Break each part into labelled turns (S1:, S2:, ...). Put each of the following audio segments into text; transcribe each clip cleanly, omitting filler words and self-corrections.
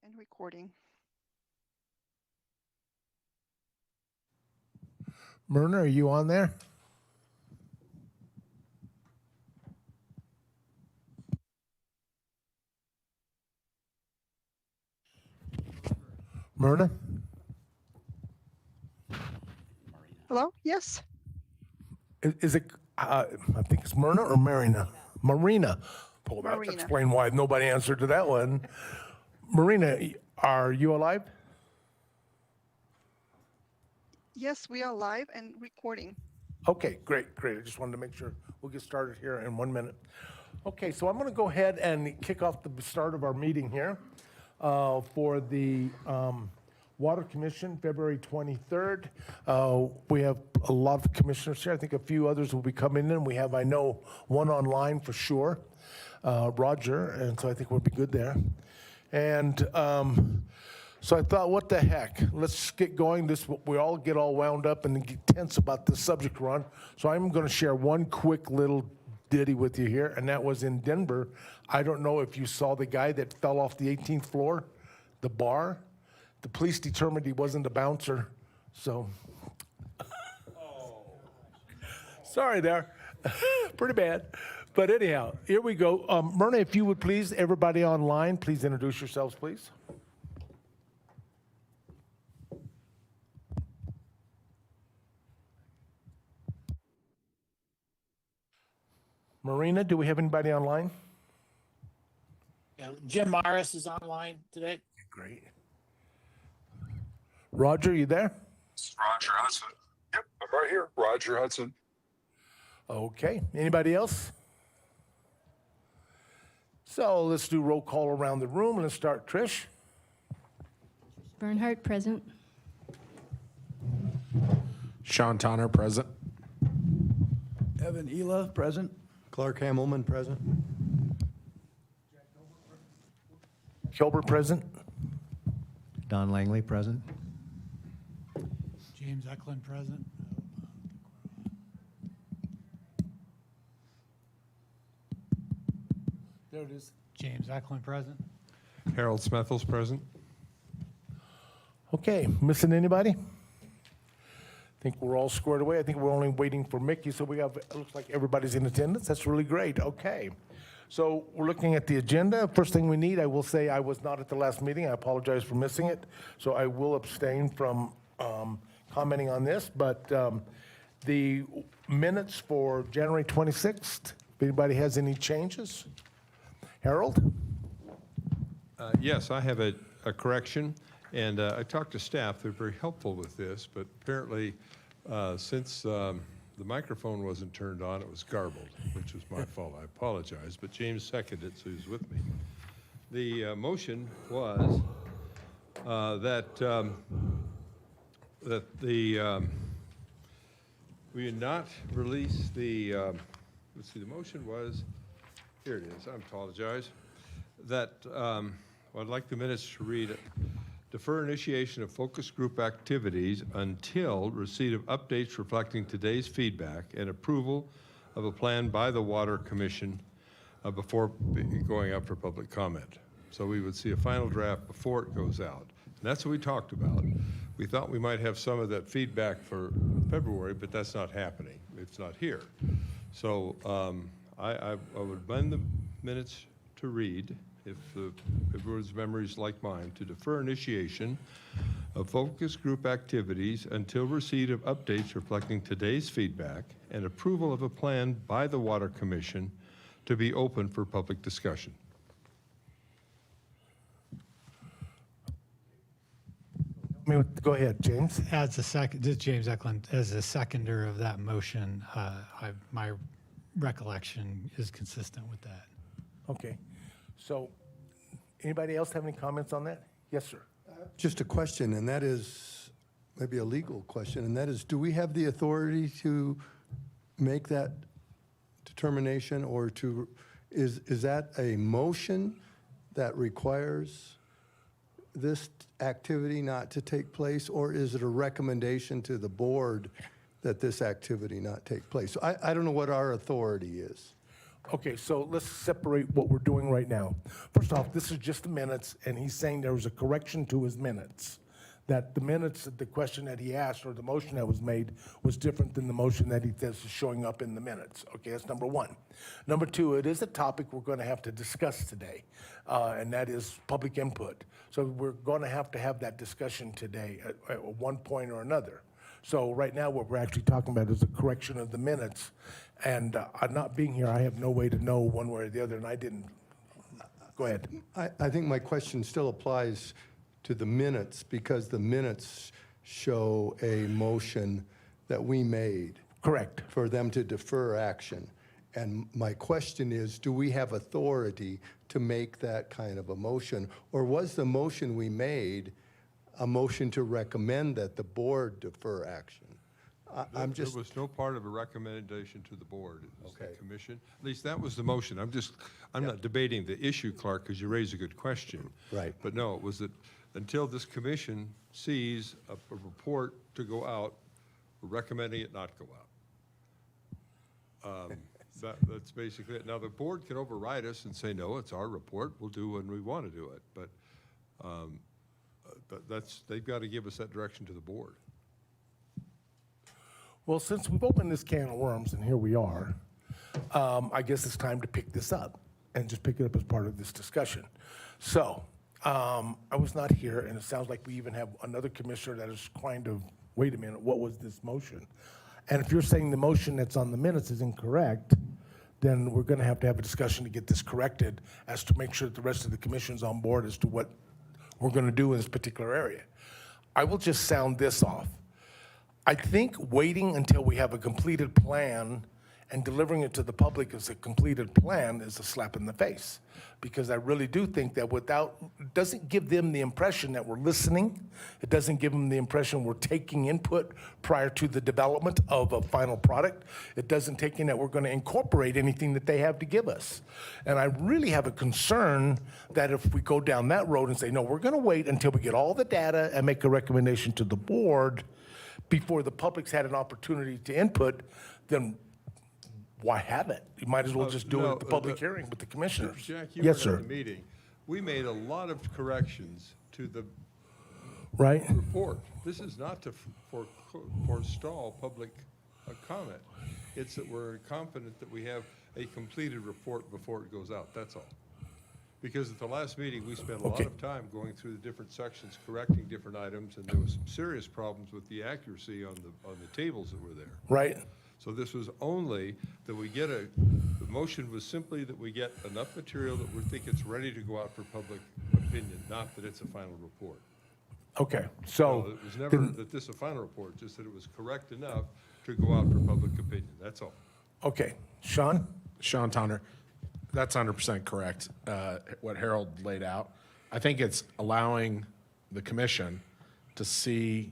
S1: and recording.
S2: Myrna, are you on there? Myrna?
S1: Hello? Yes.
S2: Is it, I think it's Myrna or Marina? Marina. Well, that
S1: Marina.
S2: explain why nobody answered to that one. Marina, are you alive?
S1: Yes, we are live and recording.
S2: Okay, great. I just wanted to make sure. We'll get started here in 1 minute. Okay, so I'm going to go ahead and kick off the start of our meeting here for the Water Commission, February 23rd. We have a lot of commissioners here. I think a few others will be coming in. We have, I know, one online for sure, Roger, and so I think we'll be good there. And so I thought, what the heck? Let's get going. We all get all wound up and get tense about the subject we're on. So I'm going to share one quick little ditty with you here, and that was in Denver. I don't know if you saw the guy that fell off the 18th floor, the bar. The police determined he wasn't a bouncer, so. Sorry there. Pretty bad. But anyhow, here we go. Myrna, if you would please, everybody online, please introduce yourselves, please. Marina, do we have anybody online?
S3: Yeah, Jim Morris is online today.
S2: Great. Roger, you there?
S4: It's Roger Hudson. Yep, I'm right here. Roger Hudson.
S2: Okay. Anybody else? So let's do roll call around the room. Let's start, Trish.
S5: Bernhardt, present.
S6: Sean Tonner, present.
S7: Evan Ela, present. Clark Hammelman, present.
S2: Gilbert, present.
S7: Don Langley, present.
S8: James Eklund, present.
S2: There it is.
S8: James Eklund, present.
S6: Harold Smethels, present.
S2: Okay, missing anybody? I think we're all squared away. I think we're only waiting for Mickey, so it looks like everybody's in attendance. That's really great. Okay. So we're looking at the agenda. First thing we need, I will say I was not at the last meeting. I apologize for missing it. So I will abstain from commenting on this. But the minutes for January 26th, if anybody has any changes? Harold?
S6: Yes, I have a correction, and I talked to staff. They're very helpful with this, but apparently since the microphone wasn't turned on, it was garbled, which was my fault. I apologize, but James seconded it, so he's with me. The motion was that we had not release the, let's see, the motion was, here it is, I apologize, that I'd like the minutes to read, defer initiation of focus group activities until receipt of updates reflecting today's feedback and approval of a plan by the Water Commission before going up for public comment. So we would see a final draft before it goes out. And that's what we talked about. We thought we might have some of that feedback for February, but that's not happening. It's not here. So I would amend the minutes to read, if everyone's memory is like mine, to defer initiation of focus group activities until receipt of updates reflecting today's feedback and approval of a plan by the Water Commission to be open for public discussion.
S2: Go ahead, James.
S8: As a second, this is James Eklund, as a seconder of that motion, my recollection is consistent with that.
S2: Okay. So anybody else have any comments on that? Yes, sir.
S7: Just a question, and that is maybe a legal question, and that is, do we have the authority to make that determination, or is that a motion that requires this activity not to take place, or is it a recommendation to the board that this activity not take place? I don't know what our authority is.
S2: Okay, so let's separate what we're doing right now. First off, this is just the minutes, and he's saying there was a correction to his minutes. That the minutes, the question that he asked, or the motion that was made, was different than the motion that he says is showing up in the minutes. Okay, that's number one. Number two, it is a topic we're going to have to discuss today, and that is public input. So we're going to have that discussion today at one point or another. So right now, what we're actually talking about is a correction of the minutes. And I'm not being here, I have no way to know one way or the other, and I didn't. Go ahead.
S7: I think my question still applies to the minutes because the minutes show a motion that we made
S2: Correct.
S7: for them to defer action. And my question is, do we have authority to make that kind of a motion? Or was the motion we made a motion to recommend that the board defer action? I'm just,
S6: There was no part of a recommendation to the board. It was the
S7: Okay.
S6: commission. At least that was the motion. I'm not debating the issue, Clark, because you raised a good question.
S7: Right.
S6: But no, it was that until this commission sees a report to go out, we're recommending it not go out. That's basically it. Now, the board can override us and say, no, it's our report. We'll do when we want to do it. But they've got to give us that direction to the board.
S2: Well, since we've opened this can of worms, and here we are, I guess it's time to pick this up and just pick it up as part of this discussion. So, I was not here, and it sounds like we even have another commissioner that is kind of, wait a minute, what was this motion? And if you're saying the motion that's on the minutes is incorrect, then we're going to have a discussion to get this corrected as to make sure that the rest of the commission's on board as to what we're going to do in this particular area. I will just sound this off. I think waiting until we have a completed plan and delivering it to the public as a completed plan is a slap in the face. Because I really do think that it doesn't give them the impression that we're listening. It doesn't give them the impression we're taking input prior to the development of a final product. It doesn't take in that we're going to incorporate anything that they have to give us. And I really have a concern that if we go down that road and say, no, we're going to wait until we get all the data and make a recommendation to the board before the public's had an opportunity to input, then why have it? You might as well just do it
S6: no,
S2: at the public hearing with the commissioners.
S6: Jack, you
S2: Yes,
S6: were
S2: sir.
S6: at the meeting. We made a lot of corrections to the
S2: Right?
S6: report. This is not to forestall public comment. It's that we're confident that we have a completed report before it goes out, that's all. Because at the last meeting, we spent a lot
S2: Okay.
S6: of time going through the different sections, correcting different items, and there was some serious problems with the accuracy on the tables that were there.
S2: Right?
S6: So this was only that we get the motion was simply that we get enough material that we think it's ready to go out for public opinion, not that it's a final report.
S2: Okay,
S6: So
S2: so,
S6: it was never that this is a final report, just that it was correct enough to go out for public opinion, that's all.
S2: okay, Sean?
S5: Sean Towner, that's 100% correct, what Harold laid out. I think it's allowing the commission to see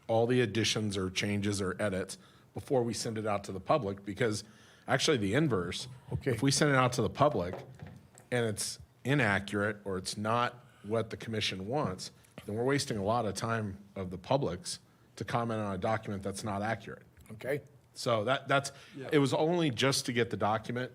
S5: all the additions or changes or edits before we send it out to the public, because actually the inverse,
S2: Okay.
S5: if we send it out to the public and it's inaccurate or it's not what the commission wants, then we're wasting a lot of time of the public's to comment on a document that's not accurate.
S2: Okay,
S5: So it was only just to get the document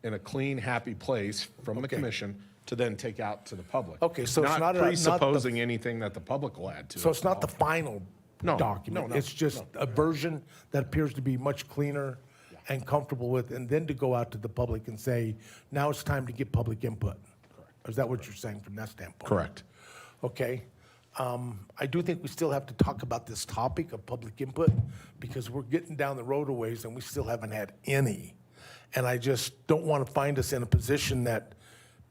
S5: in a clean, happy place from the
S2: Okay.
S5: commission to then take out to the public.
S2: Okay, so it's not
S5: Not
S2: a- not the-
S5: presupposing anything that the public will add to it.
S2: so it's not the final
S5: No,
S2: document?
S5: no,
S2: It's just a version that appears to be much cleaner and comfortable with, and then to go out to the public and say, now it's time to get public input? Is that what you're saying from that standpoint?
S5: Correct.
S2: Okay. I do think we still have to talk about this topic of public input because we're getting down the road a ways and we still haven't had any. And I just don't want to find us in a position that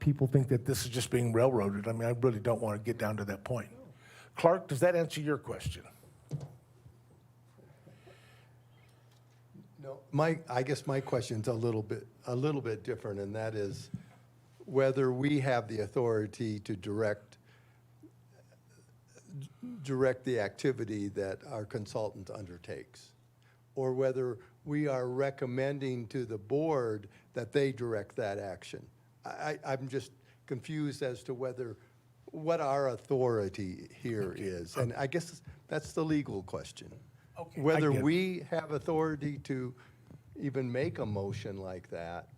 S2: people think that this is just being railroaded. I mean, I really don't want to get down to that point. Clark, does that answer your question?
S7: no, I guess my question's a little bit different, and that is whether we have the authority to direct the activity that our consultant undertakes, or whether we are recommending to the board that they direct that action. I'm just confused as to what our authority here is, and I guess that's the legal question.
S2: Okay, I
S7: Whether
S2: get it.
S7: we have authority to even make a motion like that,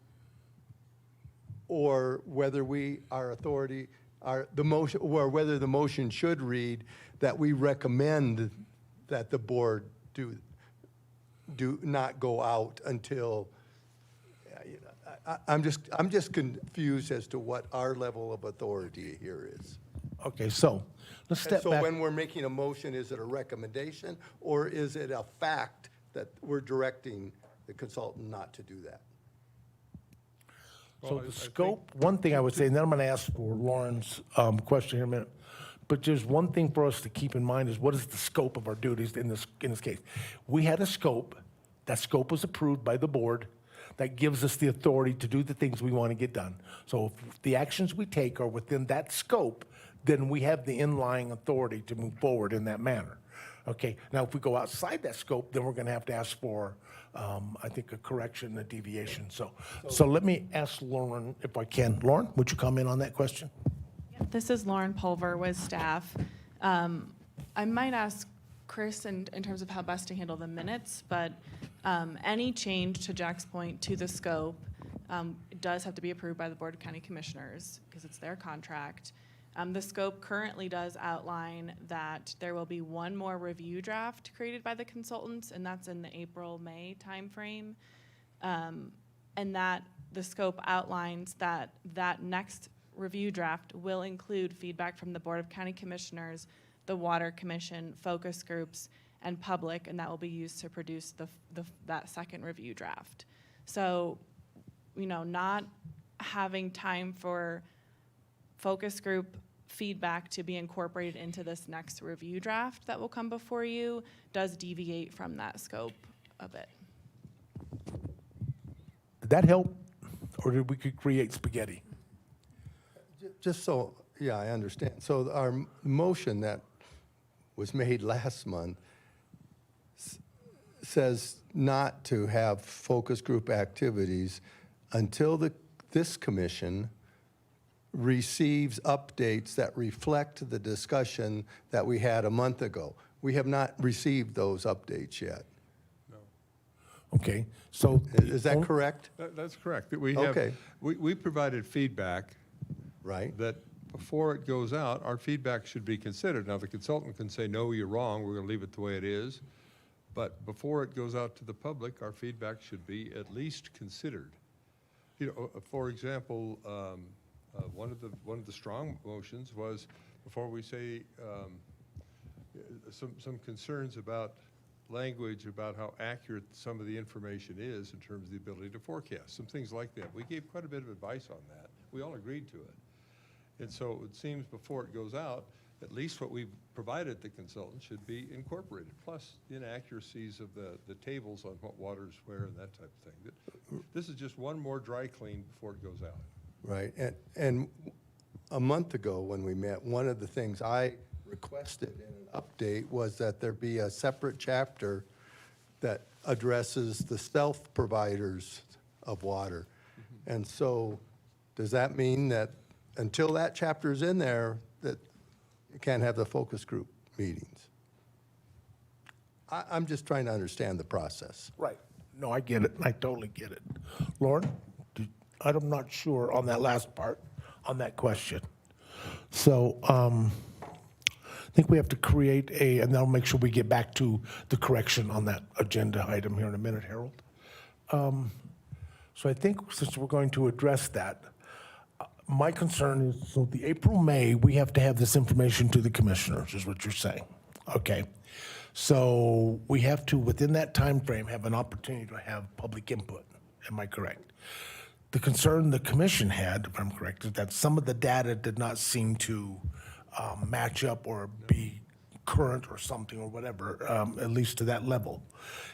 S7: or whether our authority, the motion, or whether the motion should read that we recommend that the board do not go out until, I'm just confused as to what our level of authority here is.
S2: Okay, so let's
S7: And
S2: step
S7: so
S2: back.
S7: when we're making a motion, is it a recommendation, or is it a fact that we're directing the consultant not to do that?
S2: So
S6: Well, I
S2: the
S6: think-
S2: scope, one thing I would say, and then I'm going to ask for Lauren's question here in a minute, but just one thing for us to keep in mind is what is the scope of our duties in this case? We had a scope, that scope was approved by the board, that gives us the authority to do the things we want to get done. So if the actions we take are within that scope, then we have the inlying authority to move forward in that manner. Okay, now if we go outside that scope, then we're going to have to ask for, I think, a correction, a deviation. So let me ask Lauren if I can. Lauren, would you comment on that question?
S9: This is Lauren Pulver with staff. I might ask Chris in terms of how best to handle the minutes, but any change to Jack's point to the scope it does have to be approved by the Board of County Commissioners because it's their contract. The scope currently does outline that there will be one more review draft created by the consultants, and that's in the April-May timeframe. And that the scope outlines that that next review draft will include feedback from the Board of County Commissioners, the Water Commission, focus groups, and public, and that will be used to produce that second review draft. So, not having time for focus group feedback to be incorporated into this next review draft that will come before you does deviate from that scope a bit.
S2: Did that help, or did we could create spaghetti?
S7: Just so, yeah, I understand. So our motion that was made last month says not to have focus group activities until this commission receives updates that reflect the discussion that we had a month ago. We have not received those updates yet.
S2: Okay, so.
S7: Is that correct?
S6: That's correct. That we have,
S7: Okay.
S6: we provided feedback
S7: Right?
S6: that before it goes out, our feedback should be considered. Now, the consultant can say, no, you're wrong, we're going to leave it the way it is. But before it goes out to the public, our feedback should be at least considered. For example, one of the strong motions was, before we say some concerns about language about how accurate some of the information is in terms of the ability to forecast, some things like that. We gave quite a bit of advice on that. We all agreed to it. And so it seems before it goes out, at least what we've provided the consultant should be incorporated, plus inaccuracies of the tables on what waters where and that type of thing. This is just one more dry clean before it goes out.
S7: Right. And a month ago when we met, one of the things I requested in an update was that there be a separate chapter that addresses the self-providers of water. And so does that mean that until that chapter's in there, that you can't have the focus group meetings? I'm just trying to understand the process.
S2: Right. No, I get it. I totally get it. Lauren, I'm not sure on that last part, on that question. So I think we have to create and that'll make sure we get back to the correction on that agenda item here in a minute, Harold. So I think since we're going to address that, my concern is, so the April, May, we have to have this information to the commissioners, is what you're saying. Okay. So we have to, within that time frame, have an opportunity to have public input. Am I correct? The concern the commission had, if I'm correct, is that some of the data did not seem to match up or be current or something or whatever, at least to that level.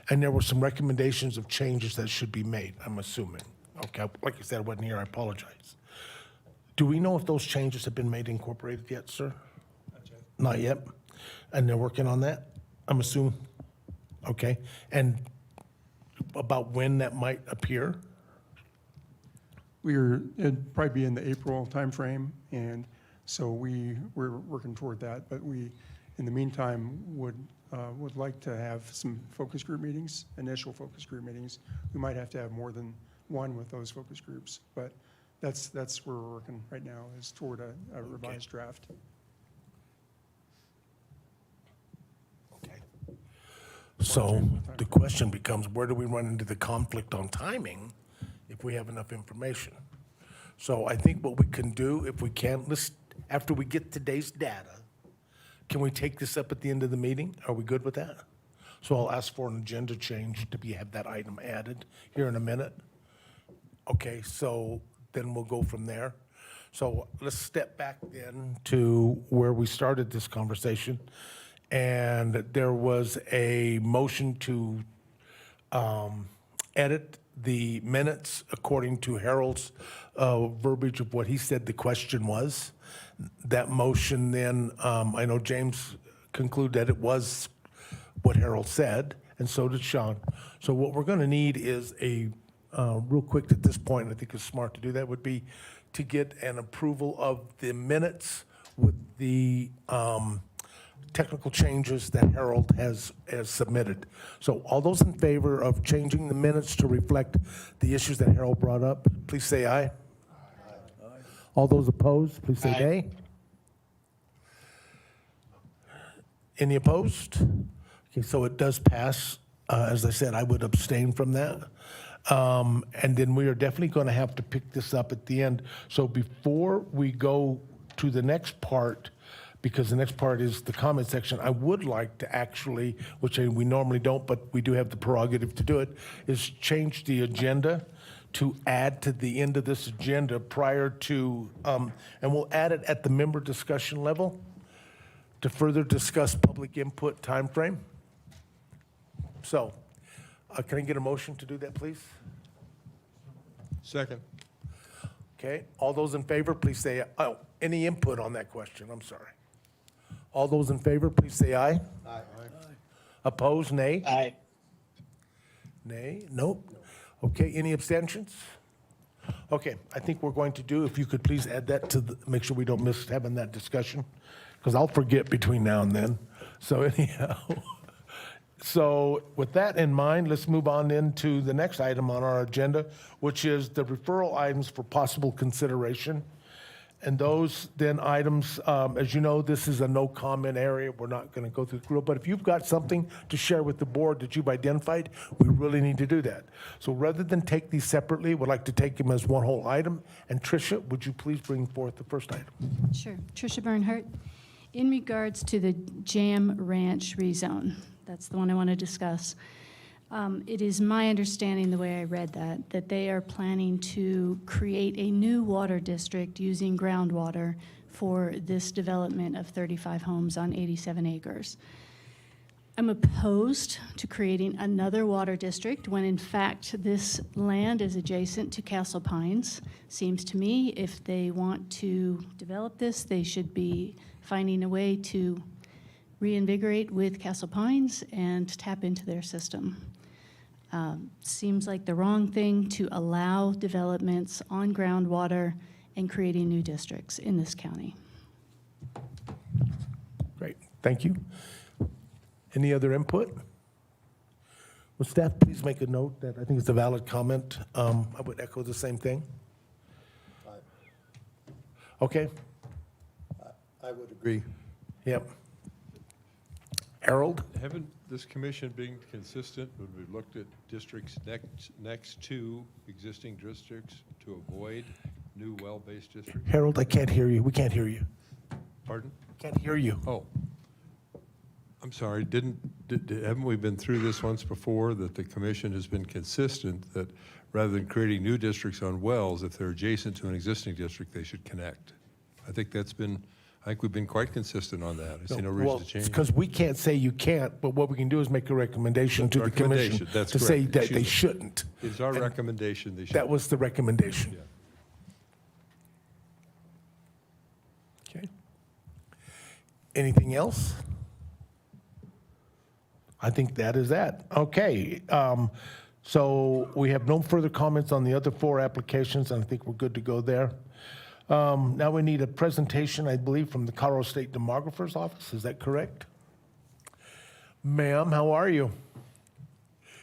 S2: And there were some recommendations of changes that should be made, I'm assuming. Okay, like you said, I wasn't here, I apologize. Do we know if those changes have been made, incorporated yet, sir? Not yet. And they're working on that, I'm assuming? Okay, and about when that might appear?
S10: It'd probably be in the April timeframe, and so we're working toward that. But we, in the meantime, would like to have some focus group meetings, initial focus group meetings. We might have to have more than one with those focus groups, but that's where we're working right now, is toward a revised draft.
S2: Okay. So the question becomes, where do we run into the conflict on timing if we have enough information? So I think what we can do, if we can, after we get today's data, can we take this up at the end of the meeting? Are we good with that? So I'll ask for an agenda change to have that item added here in a minute. Okay, so then we'll go from there. So let's step back then to where we started this conversation. And there was a motion to edit the minutes according to Harold's verbiage of what he said the question was. That motion then, I know James concluded that it was what Harold said, and so did Sean. So what we're going to need is real quick at this point, I think it's smart to do that, would be to get an approval of the minutes with the technical changes that Harold has submitted. So all those in favor of changing the minutes to reflect the issues that Harold brought up, please say aye. All those opposed, please say
S3: Aye.
S2: nay. Any opposed? Okay, so it does pass. As I said, I would abstain from that. And then we are definitely going to have to pick this up at the end. So before we go to the next part, because the next part is the comment section, I would like to actually, which we normally don't, but we do have the prerogative to do it, is change the agenda to add to the end of this agenda prior to, and we'll add it at the member discussion level to further discuss public input timeframe. So, can I get a motion to do that, please?
S6: Second.
S2: Okay, all those in favor, please say, oh, any input on that question, I'm sorry. All those in favor, please say aye. Aye. Opposed, nay?
S3: Aye.
S2: Nay, nope. Okay, any abstentions? Okay, I think we're going to do, if you could please add that to, make sure we don't miss having that discussion, because I'll forget between now and then. So anyhow, so with that in mind, let's move on into the next item on our agenda, which is the referral items for possible consideration. And those then items, as you know, this is a no comment area. We're not going to go through the group, but if you've got something to share with the board that you've identified, we really need to do that. So rather than take these separately, we'd like to take them as one whole item. And Tricia, would you please bring forth the first item?
S11: Sure. Tricia Bernhardt. In regards to the Jam Ranch rezone, that's the one I want to discuss. It is my understanding, the way I read that they are planning to create a new water district using groundwater for this development of 35 homes on 87 acres. I'm opposed to creating another water district when in fact this land is adjacent to Castle Pines. Seems to me if they want to develop this, they should be finding a way to reinvigorate with Castle Pines and tap into their system. Seems like the wrong thing to allow developments on groundwater and creating new districts in this county.
S2: Great, thank you. Any other input? Will staff please make a note that I think it's a valid comment. I would echo the same thing. Okay,
S7: I would agree.
S2: yep. Harold?
S6: Haven't this commission been consistent when we looked at districts next to existing districts to avoid new well-based districts?
S2: Harold, I can't hear you. We can't hear you.
S6: Pardon?
S2: Can't hear you.
S6: Oh, I'm sorry, haven't we been through this once before, that the commission has been consistent that rather than creating new districts on wells, if they're adjacent to an existing district, they should connect? I think we've been quite consistent on that. I see no reason to change.
S2: Because we can't say you can't, but what we can do is make a recommendation to the commission
S6: Recommendation, that's
S2: to say
S6: correct.
S2: that
S6: Excuse
S2: they
S6: me.
S2: shouldn't.
S6: It's our recommendation they should.
S2: That was the recommendation.
S6: Yeah.
S2: Okay. Anything else? I think that is that. Okay. So we have no further comments on the other four applications, and I think we're good to go there. Now we need a presentation, I believe, from the Colorado State Demographer's Office. Is that correct? Ma'am, how are you?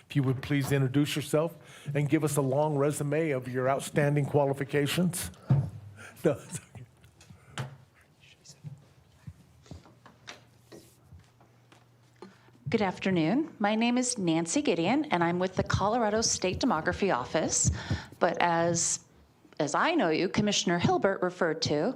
S2: If you would please introduce yourself. and give us a long resume of your outstanding qualifications? No, it's okay.
S12: Good afternoon. My name is Nancy Gideon, and I'm with the Colorado State Demography Office. But as I know you, Commissioner Hilbert referred to,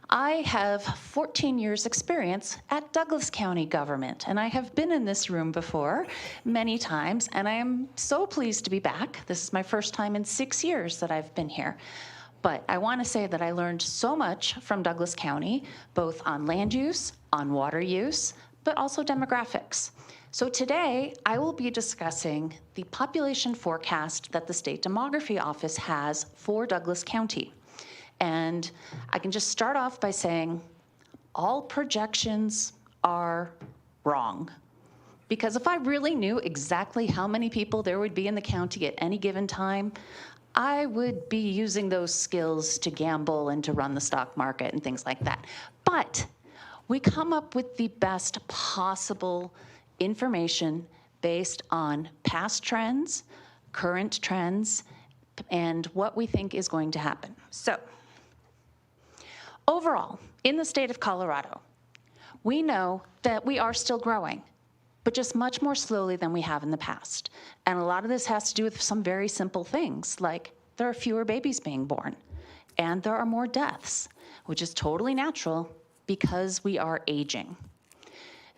S12: I have 14 years' experience at Douglas County government, and I have been in this room before many times, and I am so pleased to be back. This is my first time in 6 years that I've been here. But I want to say that I learned so much from Douglas County, both on land use, on water use, but also demographics. So today, I will be discussing the population forecast that the State Demography Office has for Douglas County. And I can just start off by saying all projections are wrong. Because if I really knew exactly how many people there would be in the county at any given time, I would be using those skills to gamble and to run the stock market and things like that. But we come up with the best possible information based on past trends, current trends, and what we think is going to happen. So, overall, in the state of Colorado, we know that we are still growing, but just much more slowly than we have in the past. And a lot of this has to do with some very simple things, like there are fewer babies being born, and there are more deaths, which is totally natural because we are aging.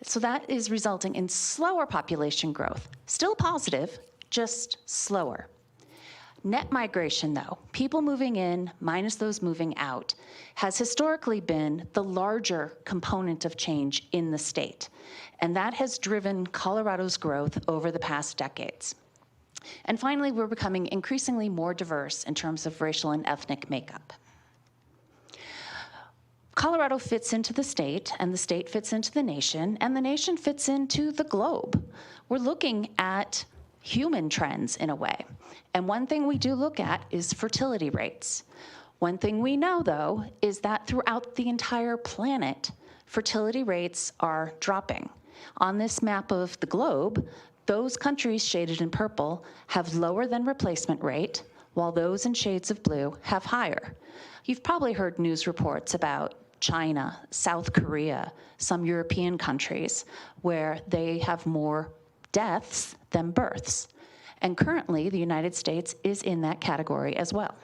S12: So that is resulting in slower population growth. Still positive, just slower. Net migration, though, people moving in minus those moving out, has historically been the larger component of change in the state. And that has driven Colorado's growth over the past decades. And finally, we're becoming increasingly more diverse in terms of racial and ethnic makeup. Colorado fits into the state, and the state fits into the nation, and the nation fits into the globe. We're looking at human trends in a way. And one thing we do look at is fertility rates. One thing we know, though, is that throughout the entire planet, fertility rates are dropping. On this map of the globe, those countries shaded in purple have lower than replacement rate, while those in shades of blue have higher. You've probably heard news reports about China, South Korea, some European countries, where they have more deaths than births. And currently, the United States is in that category as well.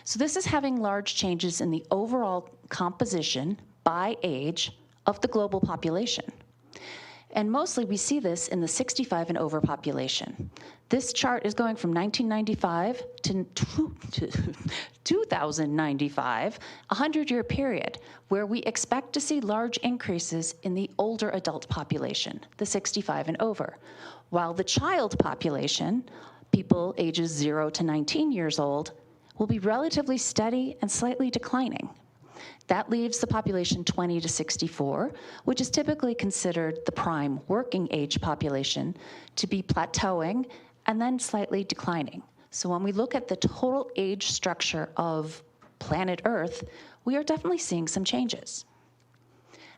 S12: So this is having large changes in the overall composition by age of the global population. And mostly we see this in the 65 and over population. This chart is going from 1995 to 2095, a 100-year period, where we expect to see large increases in the older adult population, the 65 and over, while the child population, people ages 0 to 19 years old, will be relatively steady and slightly declining. That leaves the population 20 to 64, which is typically considered the prime working age population, to be plateauing and then slightly declining. So when we look at the total age structure of planet Earth, we are definitely seeing some changes.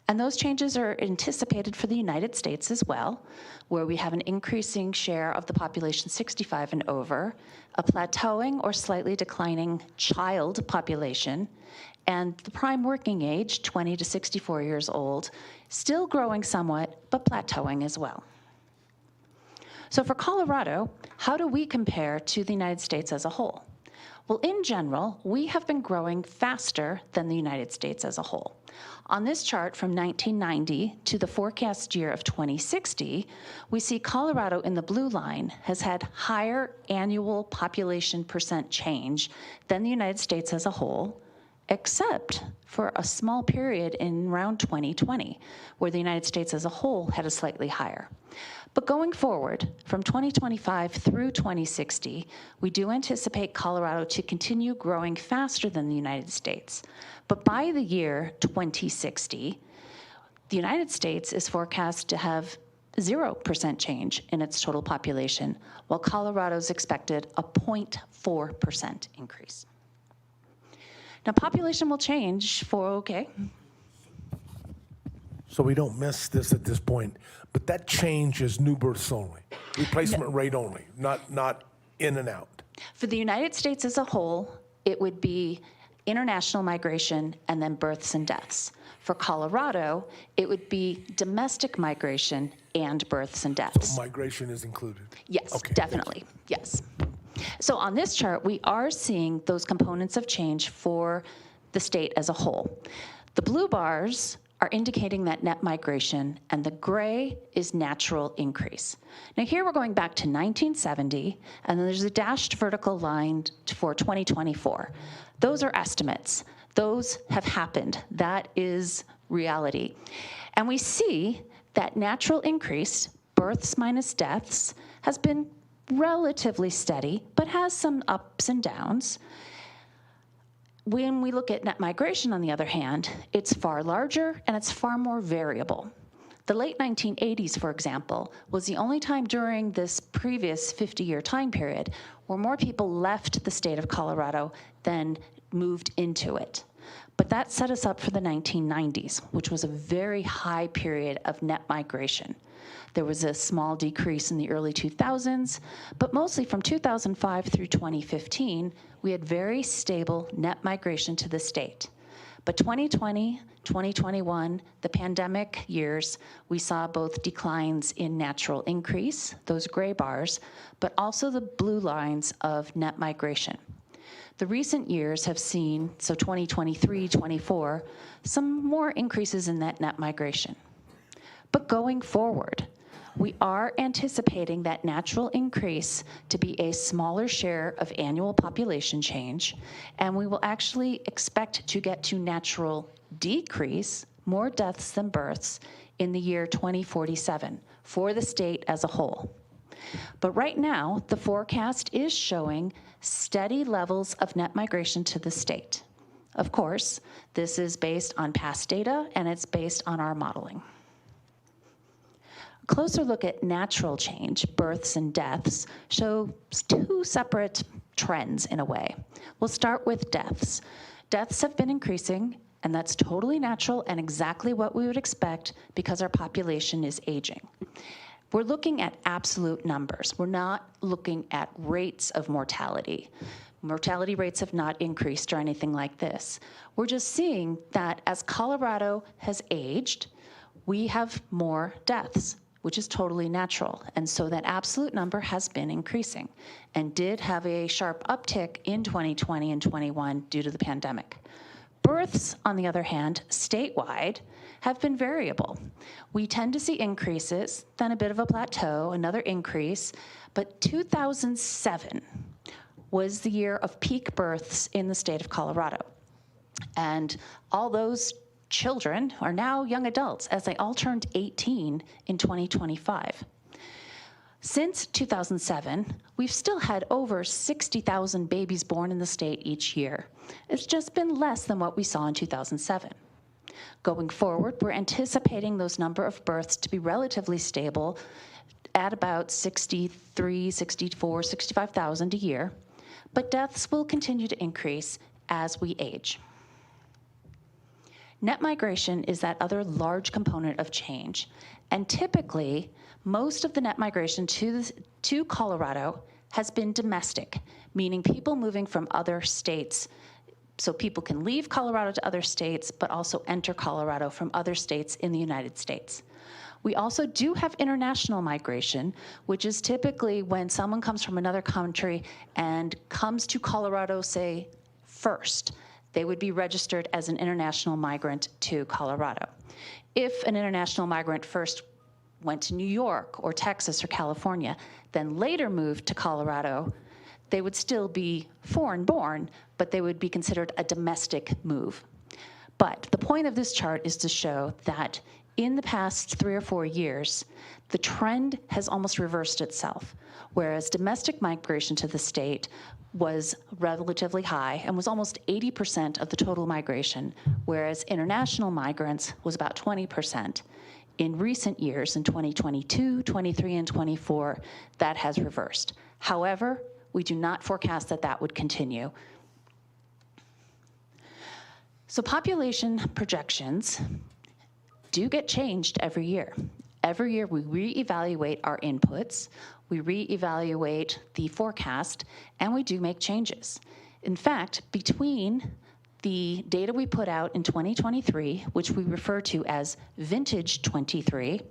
S12: And those changes are anticipated for the United States as well, where we have an increasing share of the population 65 and over, a plateauing or slightly declining child population, and the prime working age, 20 to 64 years old, still growing somewhat, but plateauing as well. So for Colorado, how do we compare to the United States as a whole? Well, in general, we have been growing faster than the United States as a whole. On this chart from 1990 to the forecast year of 2060, we see Colorado in the blue line has had higher annual population percent change than the United States as a whole, except for a small period in around 2020, where the United States as a whole had a slightly higher. But going forward, from 2025 through 2060, we do anticipate Colorado to continue growing faster than the United States. But by the year 2060, the United States is forecast to have 0% change in its total population, while Colorado's expected a 0.4% increase. Now, population will change
S2: So we don't miss this at this point, but that change is new births only, replacement rate only, not in and out?
S12: For the United States as a whole, it would be international migration and then births and deaths. For Colorado, it would be domestic migration and births and deaths.
S2: Migration is included.
S12: Yes,
S2: Okay, thank
S12: definitely, yes. So on this chart, we are seeing those components of change for the state as a whole. The blue bars are indicating that net migration, and the gray is natural increase. Now here we're going back to 1970, and then there's a dashed vertical line for 2024. Those are estimates. Those have happened. That is reality. And we see that natural increase, births minus deaths, has been relatively steady, but has some ups and downs. When we look at net migration, on the other hand, it's far larger and it's far more variable. The late 1980s, for example, was the only time during this previous 50-year time period where more people left the state of Colorado than moved into it. But that set us up for the 1990s, which was a very high period of net migration. There was a small decrease in the early 2000s, but mostly from 2005 through 2015, we had very stable net migration to the state. But 2020, 2021, the pandemic years, we saw both declines in natural increase, those gray bars, but also the blue lines of net migration. The recent years have seen, so 2023, 24, some more increases in that net migration. But going forward, we are anticipating that natural increase to be a smaller share of annual population change, and we will actually expect to get to natural decrease, more deaths than births, in the year 2047 for the state as a whole. But right now, the forecast is showing steady levels of net migration to the state. Of course, this is based on past data, and it's based on our modeling. A closer look at natural change, births and deaths, show two separate trends in a way. We'll start with deaths. Deaths have been increasing, and that's totally natural and exactly what we would expect because our population is aging. We're looking at absolute numbers. We're not looking at rates of mortality. Mortality rates have not increased or anything like this. We're just seeing that as Colorado has aged, we have more deaths, which is totally natural. And so that absolute number has been increasing and did have a sharp uptick in 2020 and 21 due to the pandemic. Births, on the other hand, statewide, have been variable. We tend to see increases, then a bit of a plateau, another increase, but 2007 was the year of peak births in the state of Colorado. And all those children are now young adults as they all turned 18 in 2025. Since 2007, we've still had over 60,000 babies born in the state each year. It's just been less than what we saw in 2007. Going forward, we're anticipating those number of births to be relatively stable at about 63, 64, 65,000 a year, but deaths will continue to increase as we age. Net migration is that other large component of change, and typically, most of the net migration to Colorado has been domestic, meaning people moving from other states. So people can leave Colorado to other states, but also enter Colorado from other states in the United States. We also do have international migration, which is typically when someone comes from another country and comes to Colorado, say, first. They would be registered as an international migrant to Colorado. If an international migrant first went to New York or Texas or California, then later moved to Colorado, they would still be foreign-born, but they would be considered a domestic move. But the point of this chart is to show that in the past 3 or 4 years, the trend has almost reversed itself, whereas domestic migration to the state was relatively high and was almost 80% of the total migration, whereas international migrants was about 20%. In recent years, in 2022, 23, and 24, that has reversed. However, we do not forecast that that would continue. So population projections do get changed every year. Every year, we reevaluate our inputs, we reevaluate the forecast, and we do make changes. In fact, between the data we put out in 2023, which we refer to as Vintage 23,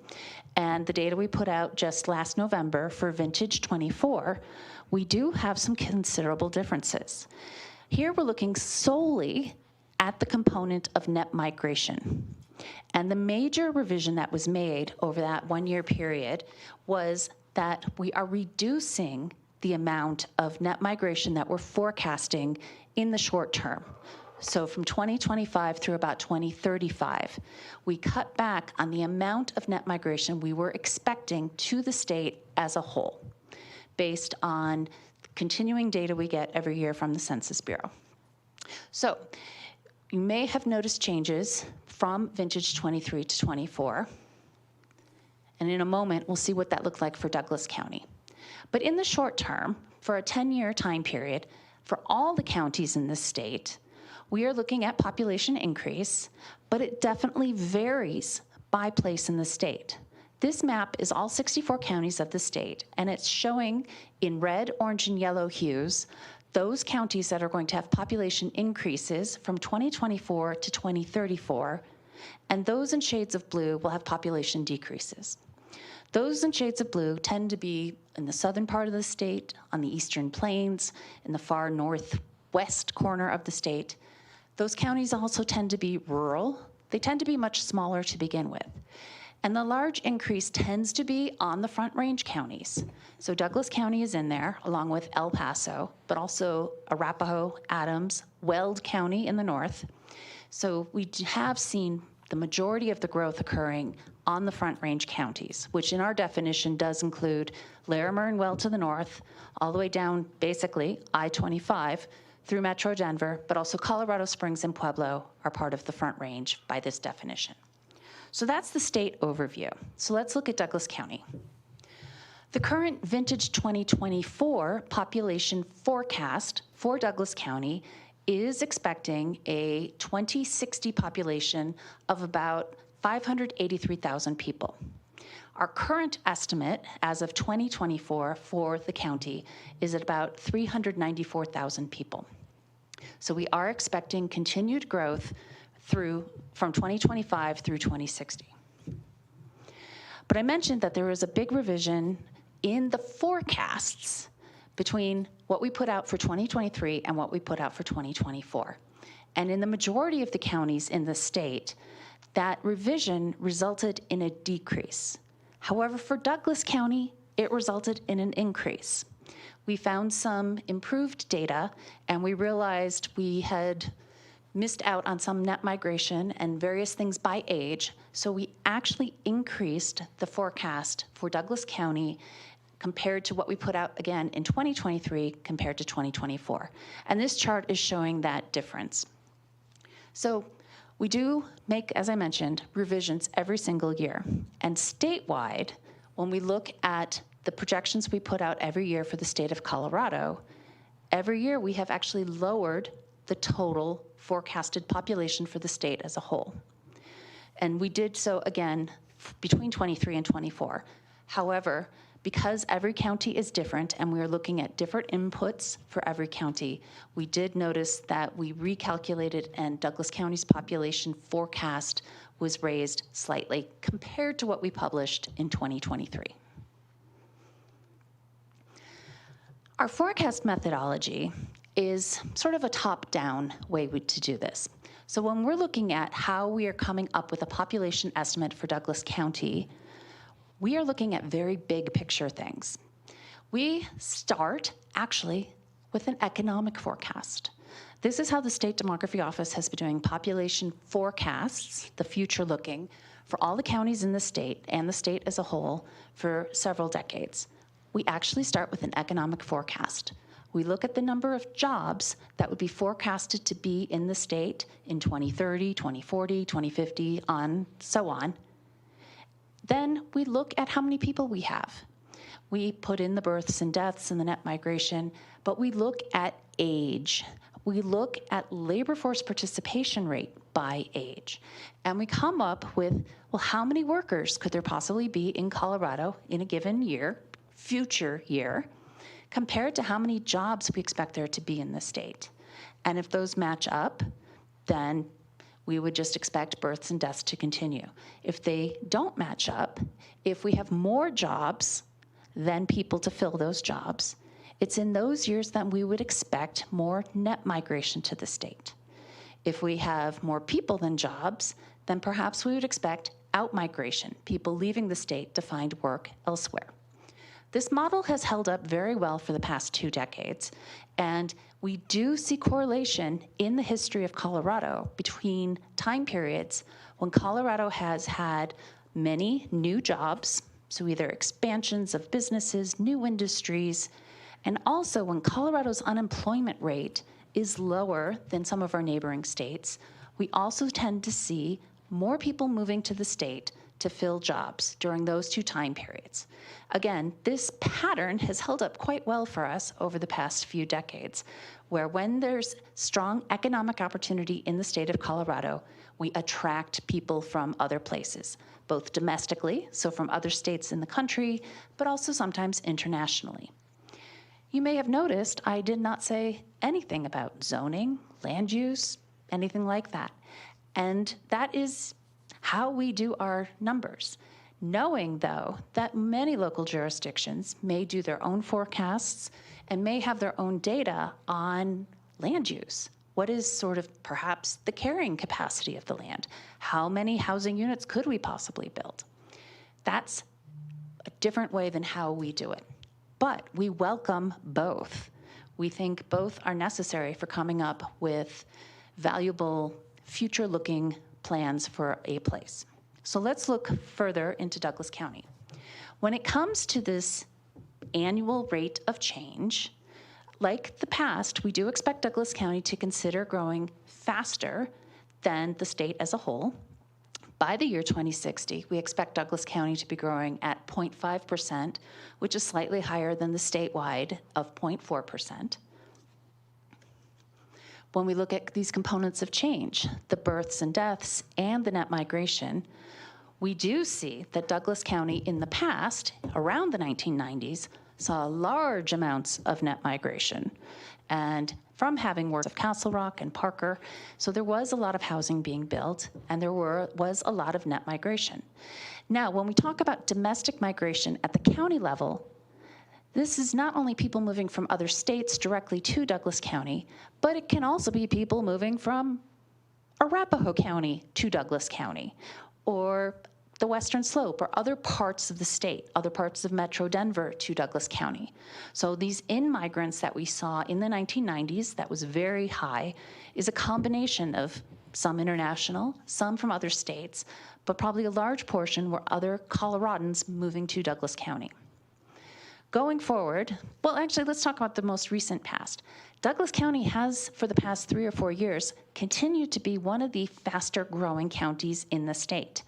S12: and the data we put out just last November for Vintage 24, we do have some considerable differences. Here we're looking solely at the component of net migration. And the major revision that was made over that one-year period was that we are reducing the amount of net migration that we're forecasting in the short term. So from 2025 through about 2035, we cut back on the amount of net migration we were expecting to the state as a whole, based on continuing data we get every year from the Census Bureau. So you may have noticed changes from Vintage 23 to 24. And in a moment, we'll see what that looked like for Douglas County. But in the short term, for a 10-year time period, for all the counties in this state, we are looking at population increase, but it definitely varies by place in the state. This map is all 64 counties of the state, and it's showing in red, orange, and yellow hues those counties that are going to have population increases from 2024 to 2034, and those in shades of blue will have population decreases. Those in shades of blue tend to be in the southern part of the state, on the eastern plains, in the far northwest corner of the state. Those counties also tend to be rural. They tend to be much smaller to begin with. And the large increase tends to be on the Front Range counties. So Douglas County is in there, along with El Paso, but also Arapahoe, Adams, Weld County in the north. So we have seen the majority of the growth occurring on the Front Range counties, which in our definition does include Larimer and Weld to the north, all the way down basically I-25 through Metro Denver, but also Colorado Springs and Pueblo are part of the Front Range by this definition. So that's the state overview. So let's look at Douglas County. The current Vintage 2024 population forecast for Douglas County is expecting a 2060 population of about 583,000 people. Our current estimate as of 2024 for the county is at about 394,000 people. So we are expecting continued growth from 2025 through 2060. But I mentioned that there was a big revision in the forecasts between what we put out for 2023 and what we put out for 2024. And in the majority of the counties in the state, that revision resulted in a decrease. However, for Douglas County, it resulted in an increase. We found some improved data, and we realized we had missed out on some net migration and various things by age, so we actually increased the forecast for Douglas County compared to what we put out again in 2023 compared to 2024. And this chart is showing that difference. So we do make, as I mentioned, revisions every single year. And statewide, when we look at the projections we put out every year for the state of Colorado, every year we have actually lowered the total forecasted population for the state as a whole. And we did so again between 23 and 24. However, because every county is different and we are looking at different inputs for every county, we did notice that we recalculated and Douglas County's population forecast was raised slightly compared to what we published in 2023. Our forecast methodology is sort of a top-down way to do this. So when we're looking at how we are coming up with a population estimate for Douglas County, we are looking at very big picture things. We start actually with an economic forecast. This is how the State Demography Office has been doing population forecasts, the future looking, for all the counties in the state and the state as a whole for several decades. We actually start with an economic forecast. We look at the number of jobs that would be forecasted to be in the state in 2030, 2040, 2050, so on. Then we look at how many people we have. We put in the births and deaths and the net migration, but we look at age. We look at labor force participation rate by age. And we come up with, well, how many workers could there possibly be in Colorado in a given year, future year, compared to how many jobs we expect there to be in the state? And if those match up, then we would just expect births and deaths to continue. If they don't match up, if we have more jobs than people to fill those jobs, it's in those years that we would expect more net migration to the state. If we have more people than jobs, then perhaps we would expect out-migration, people leaving the state to find work elsewhere. This model has held up very well for the past 2 decades, and we do see correlation in the history of Colorado between time periods when Colorado has had many new jobs, so either expansions of businesses, new industries, and also when Colorado's unemployment rate is lower than some of our neighboring states, we also tend to see more people moving to the state to fill jobs during those 2 time periods. Again, this pattern has held up quite well for us over the past few decades, where when there's strong economic opportunity in the state of Colorado, we attract people from other places, both domestically, so from other states in the country, but also sometimes internationally. You may have noticed I did not say anything about zoning, land use, anything like that. And that is how we do our numbers. Knowing, though, that many local jurisdictions may do their own forecasts and may have their own data on land use. What is sort of perhaps the carrying capacity of the land? How many housing units could we possibly build? That's a different way than how we do it. But we welcome both. We think both are necessary for coming up with valuable, future-looking plans for a place. So let's look further into Douglas County. When it comes to this annual rate of change, like the past, we do expect Douglas County to consider growing faster than the state as a whole. By the year 2060, we expect Douglas County to be growing at 0.5%, which is slightly higher than the statewide of 0.4%. When we look at these components of change, the births and deaths and the net migration, we do see that Douglas County in the past, around the 1990s, saw large amounts of net migration. And from having worked of Castle Rock and Parker, so there was a lot of housing being built, and there was a lot of net migration. Now, when we talk about domestic migration at the county level, this is not only people moving from other states directly to Douglas County, but it can also be people moving from Arapahoe County to Douglas County, or the Western Slope, or other parts of the state, other parts of Metro Denver to Douglas County. So these in-migrants that we saw in the 1990s, that was very high, is a combination of some international, some from other states, but probably a large portion were other Coloradans moving to Douglas County. Going forward, well, actually, let's talk about the most recent past. Douglas County has, for the past 3 or 4 years, continued to be one of the faster growing counties in the state.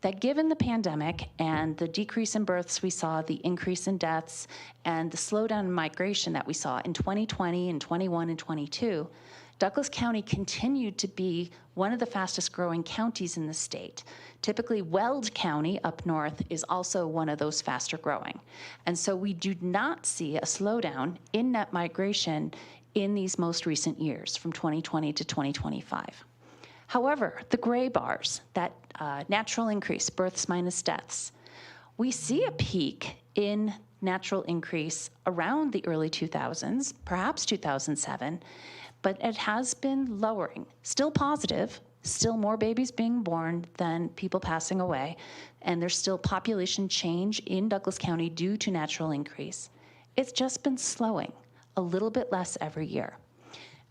S12: That given the pandemic and the decrease in births we saw, the increase in deaths, and the slowdown in migration that we saw in 2020 and 21 and 22, Douglas County continued to be one of the fastest growing counties in the state. Typically, Weld County up north is also one of those faster growing. And so we do not see a slowdown in net migration in these most recent years, from 2020 to 2025. However, the gray bars, that natural increase, births minus deaths, we see a peak in natural increase around the early 2000s, perhaps 2007, but it has been lowering. Still positive, still more babies being born than people passing away, and there's still population change in Douglas County due to natural increase. It's just been slowing, a little bit less every year.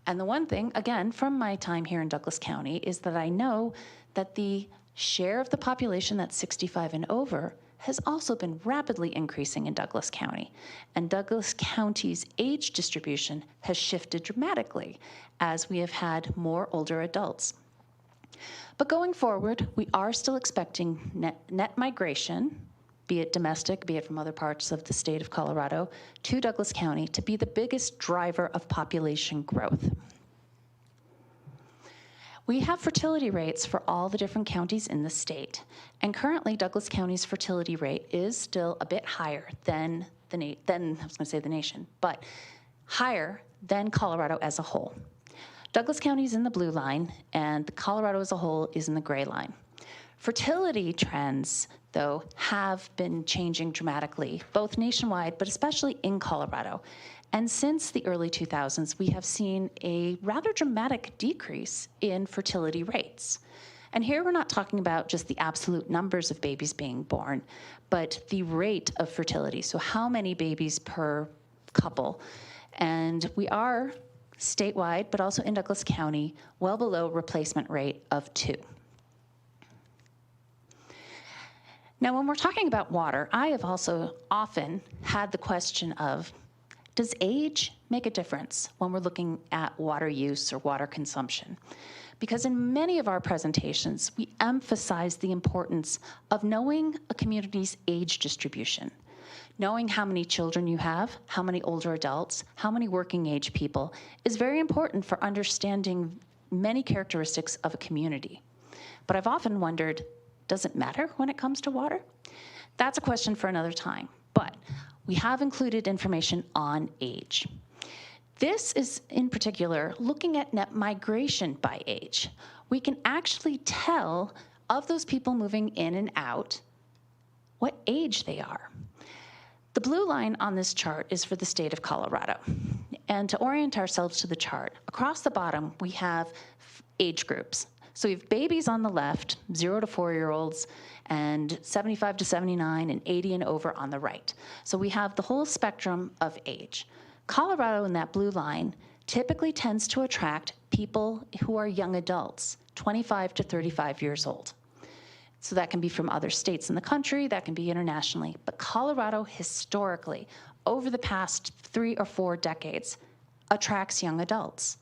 S12: And the one thing, again, from my time here in Douglas County, is that I know that the share of the population that's 65 and over has also been rapidly increasing in Douglas County. And Douglas County's age distribution has shifted dramatically as we have had more older adults. But going forward, we are still expecting net migration, be it domestic, be it from other parts of the state of Colorado, to Douglas County to be the biggest driver of population growth. We have fertility rates for all the different counties in the state. And currently, Douglas County's fertility rate is still a bit higher than I was going to say the nation, but higher than Colorado as a whole. Douglas County is in the blue line, and Colorado as a whole is in the gray line. Fertility trends, though, have been changing dramatically, both nationwide, but especially in Colorado. And since the early 2000s, we have seen a rather dramatic decrease in fertility rates. And here we're not talking about just the absolute numbers of babies being born, but the rate of fertility, so how many babies per couple. And we are statewide, but also in Douglas County, well below replacement rate of 2. Now, when we're talking about water, I have also often had the question of, does age make a difference when we're looking at water use or water consumption? Because in many of our presentations, we emphasize the importance of knowing a community's age distribution. Knowing how many children you have, how many older adults, how many working age people is very important for understanding many characteristics of a community. But I've often wondered, does it matter when it comes to water? That's a question for another time, but we have included information on age. This is, in particular, looking at net migration by age. We can actually tell of those people moving in and out what age they are. The blue line on this chart is for the state of Colorado. And to orient ourselves to the chart, across the bottom, we have age groups. So we have babies on the left, 0 to 4-year-olds, and 75 to 79, and 80 and over on the right. So we have the whole spectrum of age. Colorado, in that blue line, typically tends to attract people who are young adults, 25 to 35 years old. So that can be from other states in the country, that can be internationally. But Colorado, historically, over the past 3 or 4 decades, attracts young adults,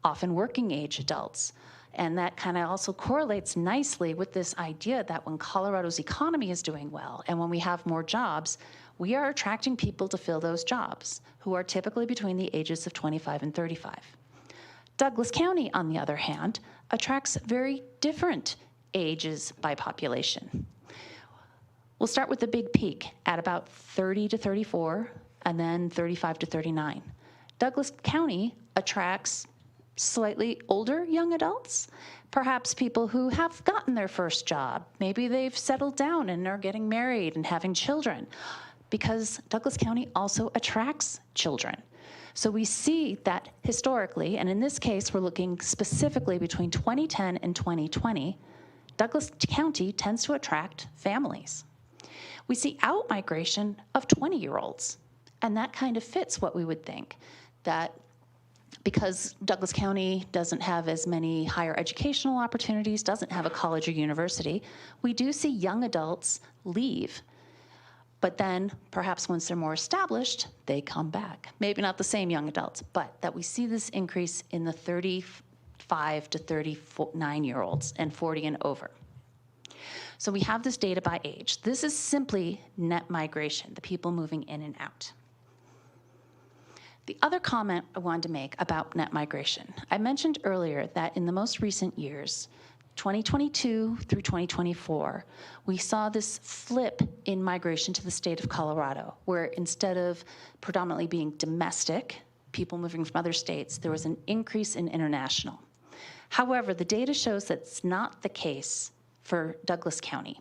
S12: often working age adults. And that kind of also correlates nicely with this idea that when Colorado's economy is doing well and when we have more jobs, we are attracting people to fill those jobs who are typically between the ages of 25 and 35. Douglas County, on the other hand, attracts very different ages by population. We'll start with the big peak at about 30 to 34 and then 35 to 39. Douglas County attracts slightly older young adults, perhaps people who have gotten their first job. Maybe they've settled down and are getting married and having children, because Douglas County also attracts children. So we see that historically, and in this case, we're looking specifically between 2010 and 2020, Douglas County tends to attract families. We see out-migration of 20-year-olds, and that kind of fits what we would think, that because Douglas County doesn't have as many higher educational opportunities, doesn't have a college or university, we do see young adults leave. But then, perhaps once they're more established, they come back. Maybe not the same young adults, but that we see this increase in the 35 to 39-year-olds and 40 and over. So we have this data by age. This is simply net migration, the people moving in and out. The other comment I wanted to make about net migration, I mentioned earlier that in the most recent years, 2022 through 2024, we saw this flip in migration to the state of Colorado, where instead of predominantly being domestic, people moving from other states, there was an increase in international. However, the data shows that's not the case for Douglas County.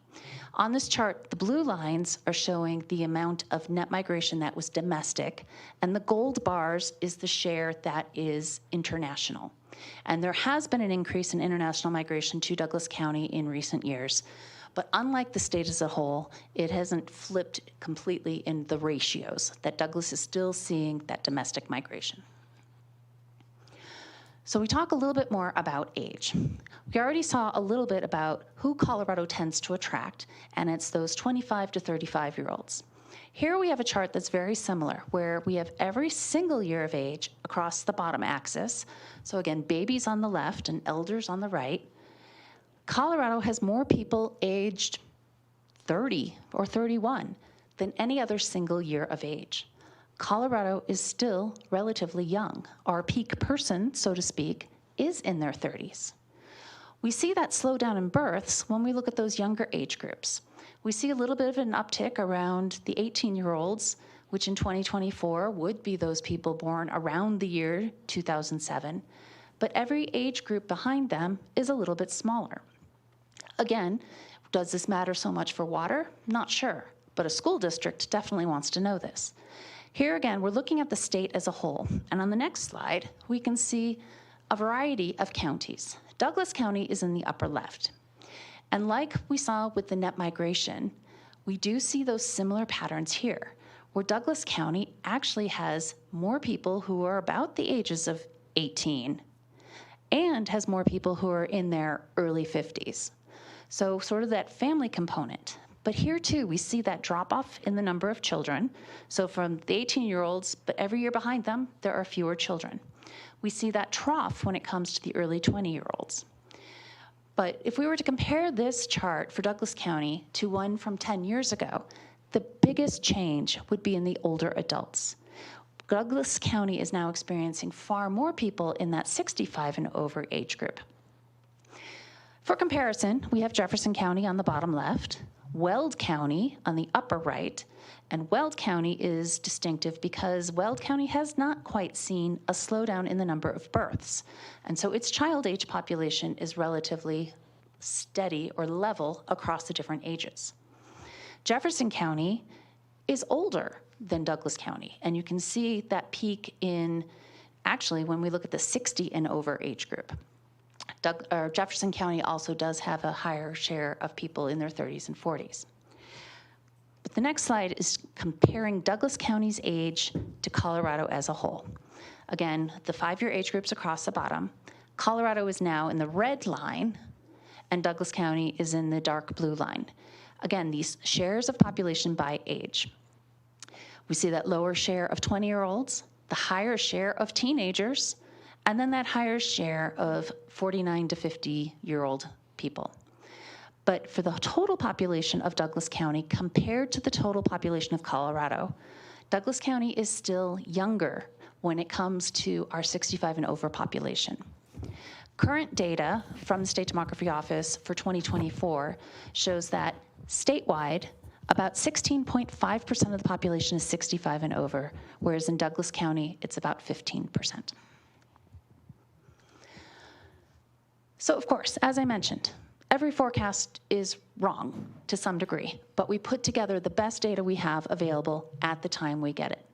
S12: On this chart, the blue lines are showing the amount of net migration that was domestic, and the gold bars is the share that is international. And there has been an increase in international migration to Douglas County in recent years. But unlike the state as a whole, it hasn't flipped completely in the ratios, that Douglas is still seeing that domestic migration. So we talk a little bit more about age. We already saw a little bit about who Colorado tends to attract, and it's those 25 to 35-year-olds. Here we have a chart that's very similar, where we have every single year of age across the bottom axis. So again, babies on the left and elders on the right. Colorado has more people aged 30 or 31 than any other single year of age. Colorado is still relatively young. Our peak person, so to speak, is in their 30s. We see that slowdown in births when we look at those younger age groups. We see a little bit of an uptick around the 18-year-olds, which in 2024 would be those people born around the year 2007, but every age group behind them is a little bit smaller. Again, does this matter so much for water? Not sure, but a school district definitely wants to know this. Here again, we're looking at the state as a whole, and on the next slide, we can see a variety of counties. Douglas County is in the upper left. And like we saw with the net migration, we do see those similar patterns here, where Douglas County actually has more people who are about the ages of 18 and has more people who are in their early 50s. So sort of that family component. But here too, we see that drop off in the number of children. So from the 18-year-olds, but every year behind them, there are fewer children. We see that trough when it comes to the early 20-year-olds. But if we were to compare this chart for Douglas County to one from 10 years ago, the biggest change would be in the older adults. Douglas County is now experiencing far more people in that 65 and over age group. For comparison, we have Jefferson County on the bottom left, Weld County on the upper right, and Weld County is distinctive because Weld County has not quite seen a slowdown in the number of births. And so its child age population is relatively steady or level across the different ages. Jefferson County is older than Douglas County, and you can see that peak in, actually, when we look at the 60 and over age group. Jefferson County also does have a higher share of people in their 30s and 40s. But the next slide is comparing Douglas County's age to Colorado as a whole. Again, the 5-year age groups across the bottom. Colorado is now in the red line, and Douglas County is in the dark blue line. Again, these shares of population by age. We see that lower share of 20-year-olds, the higher share of teenagers, and then that higher share of 49 to 50-year-old people. But for the total population of Douglas County compared to the total population of Colorado, Douglas County is still younger when it comes to our 65 and over population. Current data from the State Demography Office for 2024 shows that statewide, about 16.5% of the population is 65 and over, whereas in Douglas County, it's about 15%. So of course, as I mentioned, every forecast is wrong to some degree, but we put together the best data we have available at the time we get it.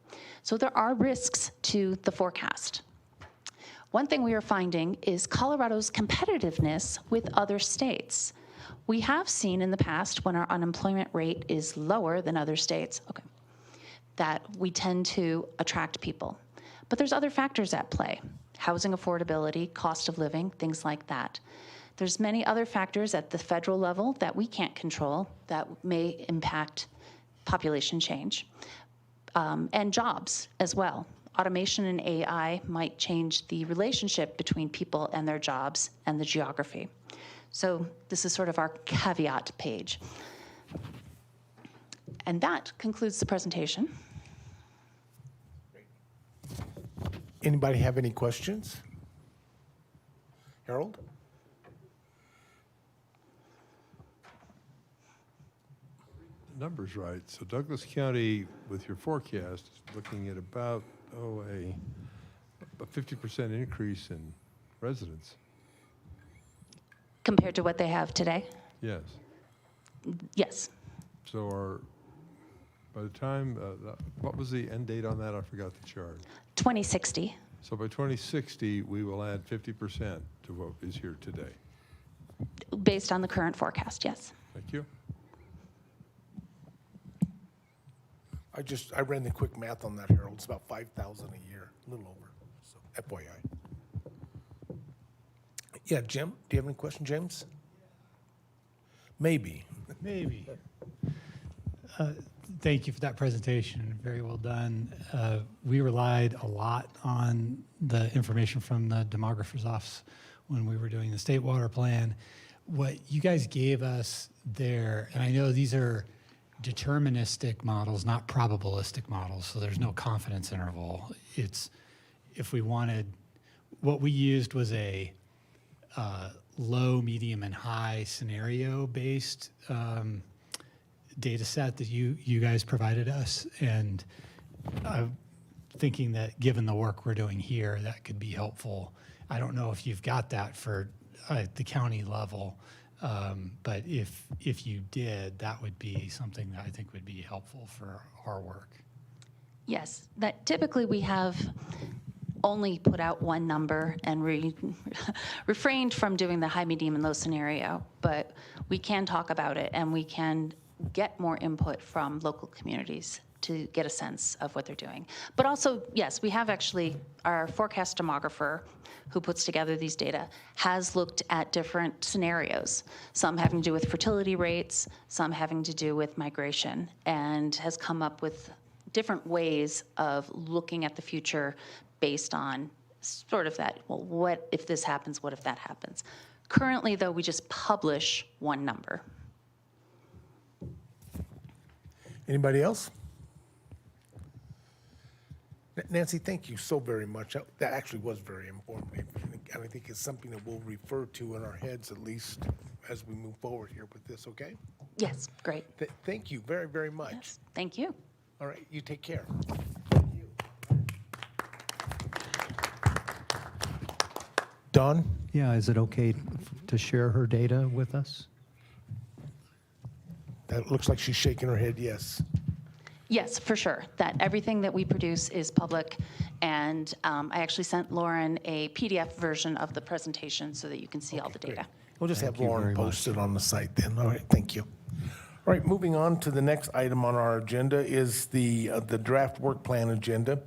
S12: So there are risks to the forecast. One thing we are finding is Colorado's competitiveness with other states. We have seen in the past when our unemployment rate is lower than other states, that we tend to attract people. But there's other factors at play. Housing affordability, cost of living, things like that. There's many other factors at the federal level that we can't control that may impact population change, and jobs as well. Automation and AI might change the relationship between people and their jobs and the geography. So this is sort of our caveat page. And that concludes the presentation.
S2: Anybody have any questions? Harold?
S6: Numbers right. So Douglas County, with your forecast, is looking at about, a 50% increase in residents.
S12: Compared to what they have today?
S6: Yes.
S12: Yes.
S6: So by the time, what was the end date on that? I forgot the chart.
S12: 2060.
S6: So by 2060, we will add 50% to what is here today.
S12: Based on the current forecast, yes.
S6: Thank you.
S2: I ran the quick math on that, Harold. It's about 5,000 a year, a little over, so FYI. Yeah, Jim, do you have any question, James? Maybe.
S8: Maybe. Thank you for that presentation. Very well done. We relied a lot on the information from the demographer's office when we were doing the state water plan. What you guys gave us there, and I know these are deterministic models, not probabilistic models, so there's no confidence interval. It's, if we wanted, what we used was a low, medium, and high scenario-based data set that you guys provided us. And I'm thinking that given the work we're doing here, that could be helpful. I don't know if you've got that for the county level, but if you did, that would be something that I think would be helpful for our work.
S12: Yes, that typically we have only put out one number and refrained from doing the high, medium, and low scenario, but we can talk about it and we can get more input from local communities to get a sense of what they're doing. But also, yes, we have actually, our forecast demographer who puts together these data has looked at different scenarios, some having to do with fertility rates, some having to do with migration, and has come up with different ways of looking at the future based on sort of that, well, what if this happens, what if that happens? Currently, though, we just publish one number.
S2: Anybody else? Nancy, thank you so very much. That actually was very informative. And I think it's something that we'll refer to in our heads, at least as we move forward here with this, okay?
S12: Yes, great.
S2: Thank you very, very much.
S12: Yes, thank you.
S2: All right, you take care. Don?
S13: Yeah, is it okay to share her data with us?
S2: That looks like she's shaking her head, yes.
S12: Yes, for sure. That everything that we produce is public, and I actually sent Lauren a PDF version of the presentation so that you can see all the data.
S2: We'll just have
S13: Thank you
S2: Lauren
S13: very much.
S2: post it on the site then. All right, thank you. All right, moving on to the next item on our agenda is the draft work plan agenda.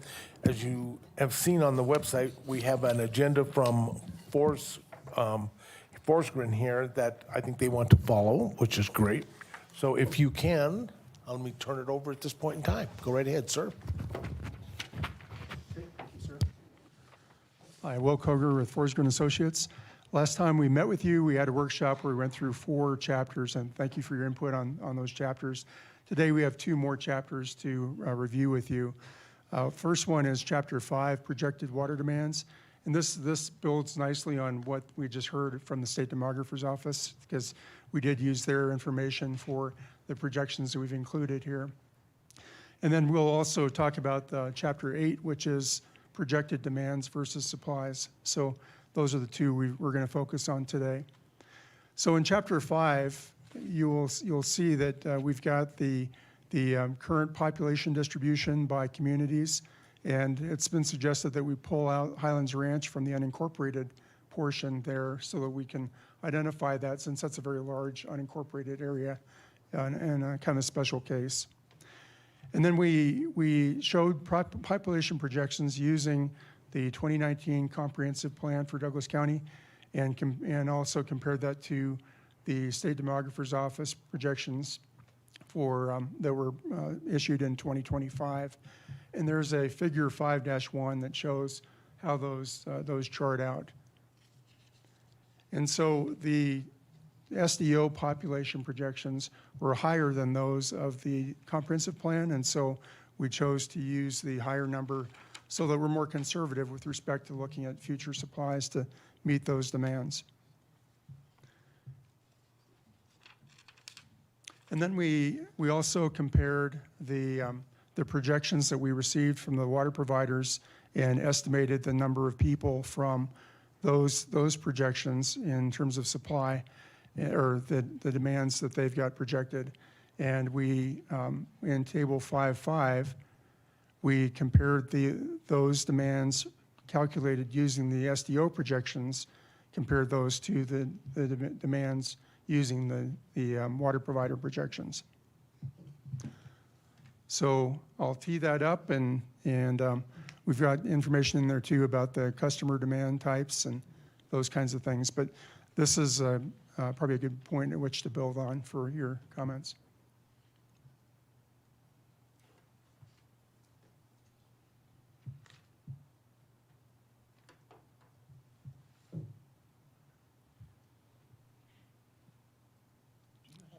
S2: As you have seen on the website, we have an agenda from Forsgren here that I think they want to follow, which is great. So if you can, let me turn it over at this point in time. Go right ahead, sir.
S10: Hi, Will Koger with Forsgren Associates. Last time we met with you, we had a workshop where we went through 4 chapters, and thank you for your input on those chapters. Today, we have 2 more chapters to review with you. First one is Chapter 5, Projected Water Demands. And this builds nicely on what we just heard from the State Demographer's Office, because we did use their information for the projections that we've included here. And then we'll also talk about Chapter 8, which is projected demands versus supplies. So those are the 2 we're going to focus on today. So in Chapter 5, you'll see that we've got the current population distribution by communities, and it's been suggested that we pull out Highlands Ranch from the unincorporated portion there so that we can identify that, since that's a very large unincorporated area and a kind of special case. And then we showed population projections using the 2019 comprehensive plan for Douglas County, and also compared that to the State Demographer's Office projections for that were issued in 2025. And there's a figure 5-1 that shows how those chart out. And so the SDO population projections were higher than those of the comprehensive plan, and so we chose to use the higher number so that we're more conservative with respect to looking at future supplies to meet those demands. And then we also compared the projections that we received from the water providers and estimated the number of people from those projections in terms of supply, or the demands that they've got projected. And we, in Table 5.5, we compared those demands calculated using the SDO projections, compared those to the demands using the water provider projections. So I'll tee that up, and we've got information in there too about the customer demand types and those kinds of things. But this is probably a good point at which to build on for your comments.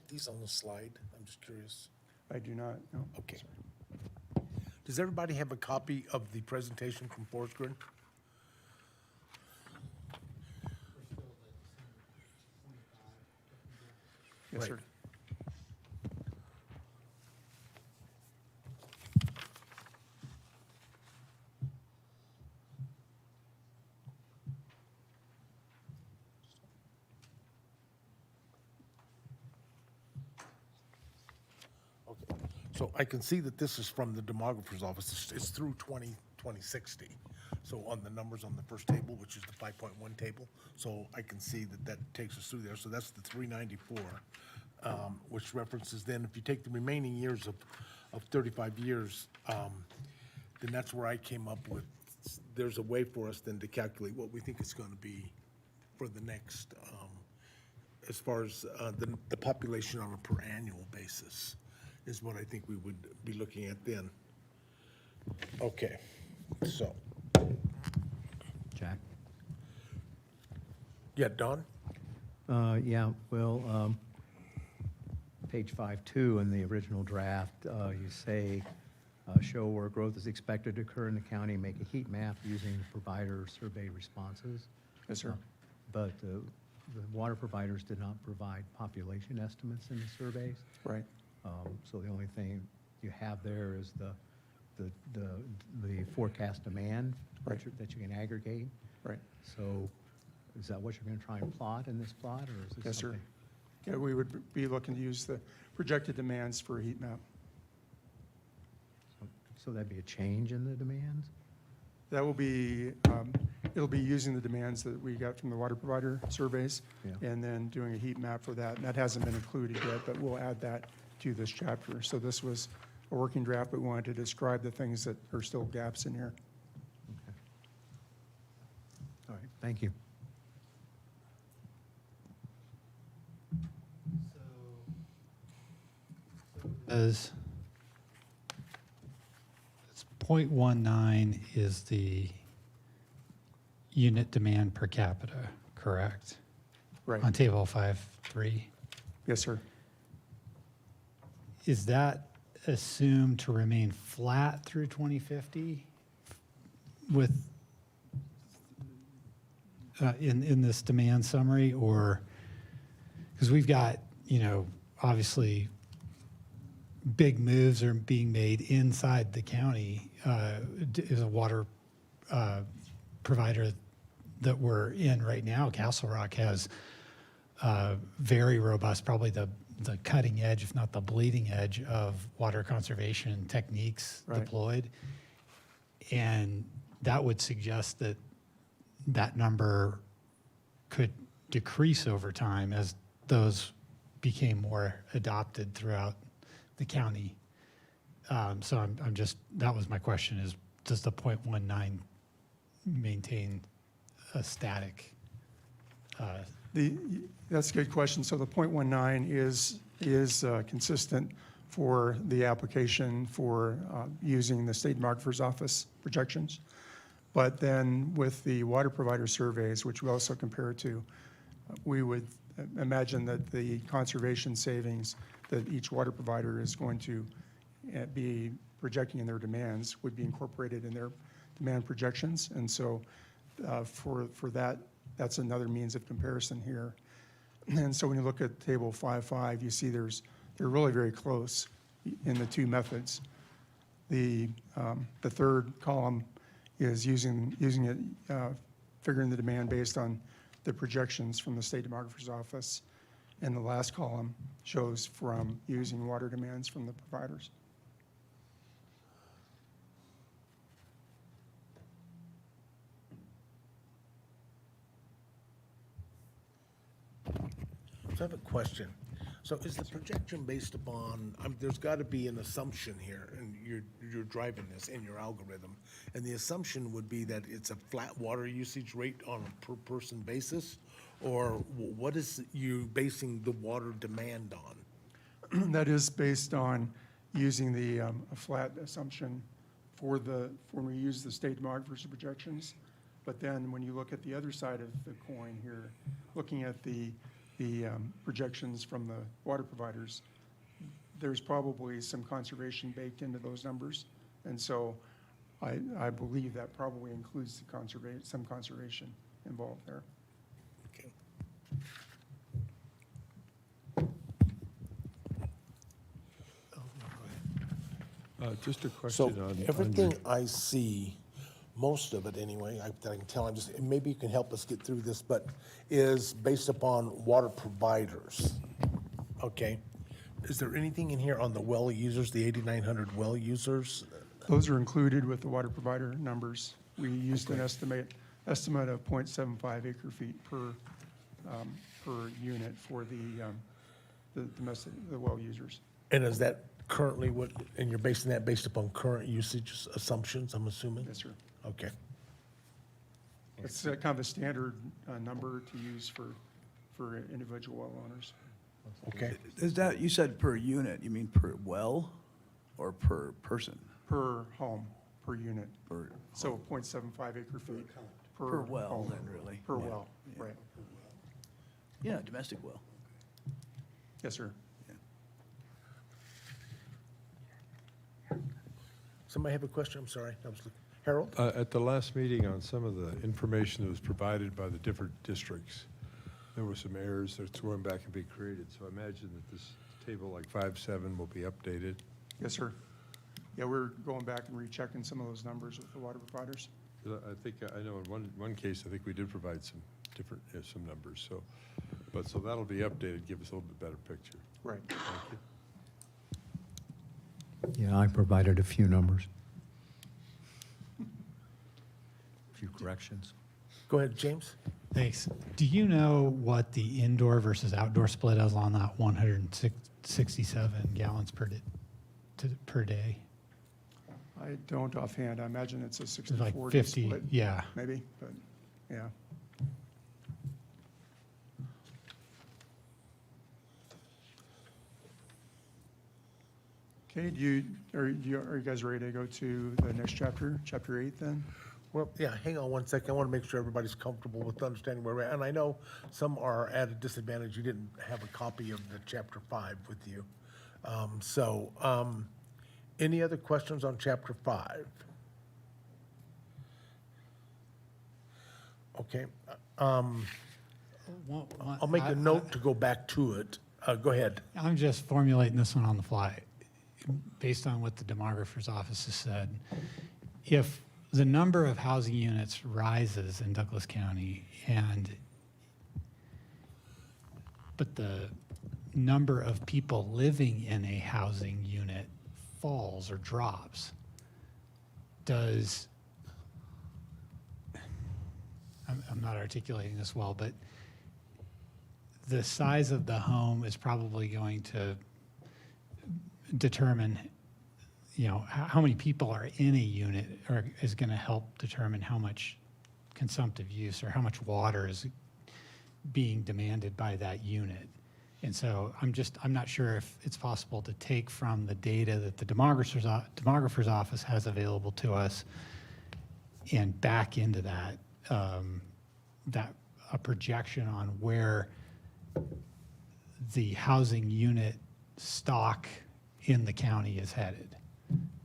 S2: These on the slide, I'm just curious.
S10: I do not, no.
S2: Okay. Does everybody have a copy of the presentation from Forsgren?
S10: Yes,
S2: Right.
S10: sir.
S2: Okay. So I can see that this is from the demographer's office. It's through 2060. So on the numbers on the first table, which is the 5.1 table, so I can see that that takes us through there. So that's the 394, which references then, if you take the remaining years of 35 years, then that's where I came up with, there's a way for us then to calculate what we think it's going to be for the next, as far as the population on a per annual basis is what I think we would be looking at then. Okay, so,
S13: Jack?
S2: yeah, Don?
S13: Yeah, well, page 5.2 in the original draft, you say, show where growth is expected to occur in the county, make a heat map using provider survey responses.
S10: Yes, sir.
S13: But the water providers did not provide population estimates in the surveys.
S10: Right.
S13: So the only thing you have there is the forecast demand
S10: Right.
S13: that you can aggregate.
S10: Right.
S13: So is that what you're going to try and plot in this plot, or is this
S10: Yes, sir.
S13: something?
S10: Yeah, we would be looking to use the projected demands for a heat map.
S13: So that'd be a change in the demands?
S10: That will be, it'll be using the demands that we got from the water provider surveys
S13: Yeah.
S10: and then doing a heat map for that. And that hasn't been included yet, but we'll add that to this chapter. So this was a working draft, but we wanted to describe the things that are still gaps in here.
S13: Okay. All right, thank you.
S8: As it's 0.19 is the unit demand per capita, correct?
S10: Right.
S8: On table 5.3.
S10: Yes, sir.
S8: Is that assumed to remain flat through 2050 with, in this demand summary, or, because we've got, obviously big moves are being made inside the county, is a water provider that we're in right now. Castle Rock has very robust, probably the cutting edge, if not the bleeding edge, of water conservation techniques
S10: Right.
S8: deployed. And that would suggest that that number could decrease over time as those became more adopted throughout the county. So I'm just, that was my question, is does the 0.19 maintain a static?
S10: That's a good question. So the 0.19 is consistent for the application for using the state demographer's office projections. But then with the water provider surveys, which we also compare to, we would imagine that the conservation savings that each water provider is going to be projecting in their demands would be incorporated in their demand projections. And so for that, that's another means of comparison here. And so when you look at table 5.5, you see they're really very close in the two methods. The third column is using it, figuring the demand based on the projections from the state demographer's office. And the last column shows from using water demands from the providers.
S2: So I have a question. So is the projection based upon, there's got to be an assumption here, and you're driving this in your algorithm, and the assumption would be that it's a flat water usage rate on a per person basis, or what is you basing the water demand on?
S10: That is based on using the a flat assumption for when we use the state demographer's projections. But then when you look at the other side of the coin here, looking at the projections from the water providers, there's probably some conservation baked into those numbers. And so I believe that probably includes the some conservation involved there.
S2: Okay.
S6: Just a
S2: So
S6: question on.
S2: everything I see, most of it anyway, that I can tell, I'm just, maybe you can help us get through this, but is based upon water providers. Okay? Is there anything in here on the well users, the 8,900 well users?
S10: Those are included with the water provider numbers. We used an estimate of 0.75 acre feet per unit for the domestic, the well users.
S2: And is that currently what, and you're basing that based upon current usage assumptions, I'm assuming?
S10: Yes, sir.
S2: Okay.
S10: It's kind of a standard number to use for individual well owners.
S2: Okay.
S14: Is that, you said per unit, you mean per well or per person?
S10: Per home, per unit.
S14: Per,
S10: So 0.75 acre feet
S14: per well
S10: home.
S14: then, really?
S10: Per
S14: Yeah.
S10: well, right.
S14: Yeah, domestic well.
S10: Yes, sir.
S2: Somebody have a question? I'm sorry. I was looking. Harold?
S6: At the last meeting on some of the information that was provided by the different districts, there were some errors that's going back and being created. So I imagine that this table like 5.7 will be updated.
S10: Yes, sir. Yeah, we're going back and rechecking some of those numbers with the water providers.
S6: I think, I know in one case, I think we did provide some different, some numbers. So, so that'll be updated, give us a little bit better picture.
S10: Right.
S6: Thank you.
S13: Yeah, I provided a few numbers. A few corrections.
S2: Go ahead, James.
S8: Thanks. Do you know what the indoor versus outdoor split is on that 167 gallons per day?
S10: I don't offhand. I imagine it's a
S8: It's like
S10: 60-40
S8: 50,
S10: split.
S8: yeah.
S10: Maybe, but, yeah. Okay, are you guys ready to go to the next chapter, chapter 8 then?
S2: Well, yeah, hang on one second. I want to make sure everybody's comfortable with understanding where we're at. And I know some are at a disadvantage. You didn't have a copy of the chapter 5 with you. Any other questions on chapter 5? Okay. I'll make a note to go back to it. Go ahead.
S8: I'm just formulating this one on the fly, based on what the demographer's office has said. If the number of housing units rises in Douglas County but the number of people living in a housing unit falls or drops, I'm not articulating this well, but the size of the home is probably going to determine, how many people are in a unit, or is going to help determine how much consumptive use or how much water is being demanded by that unit. And so I'm not sure if it's possible to take from the data that the demographer's office has available to us and back into that, a projection on where the housing unit stock in the county is headed.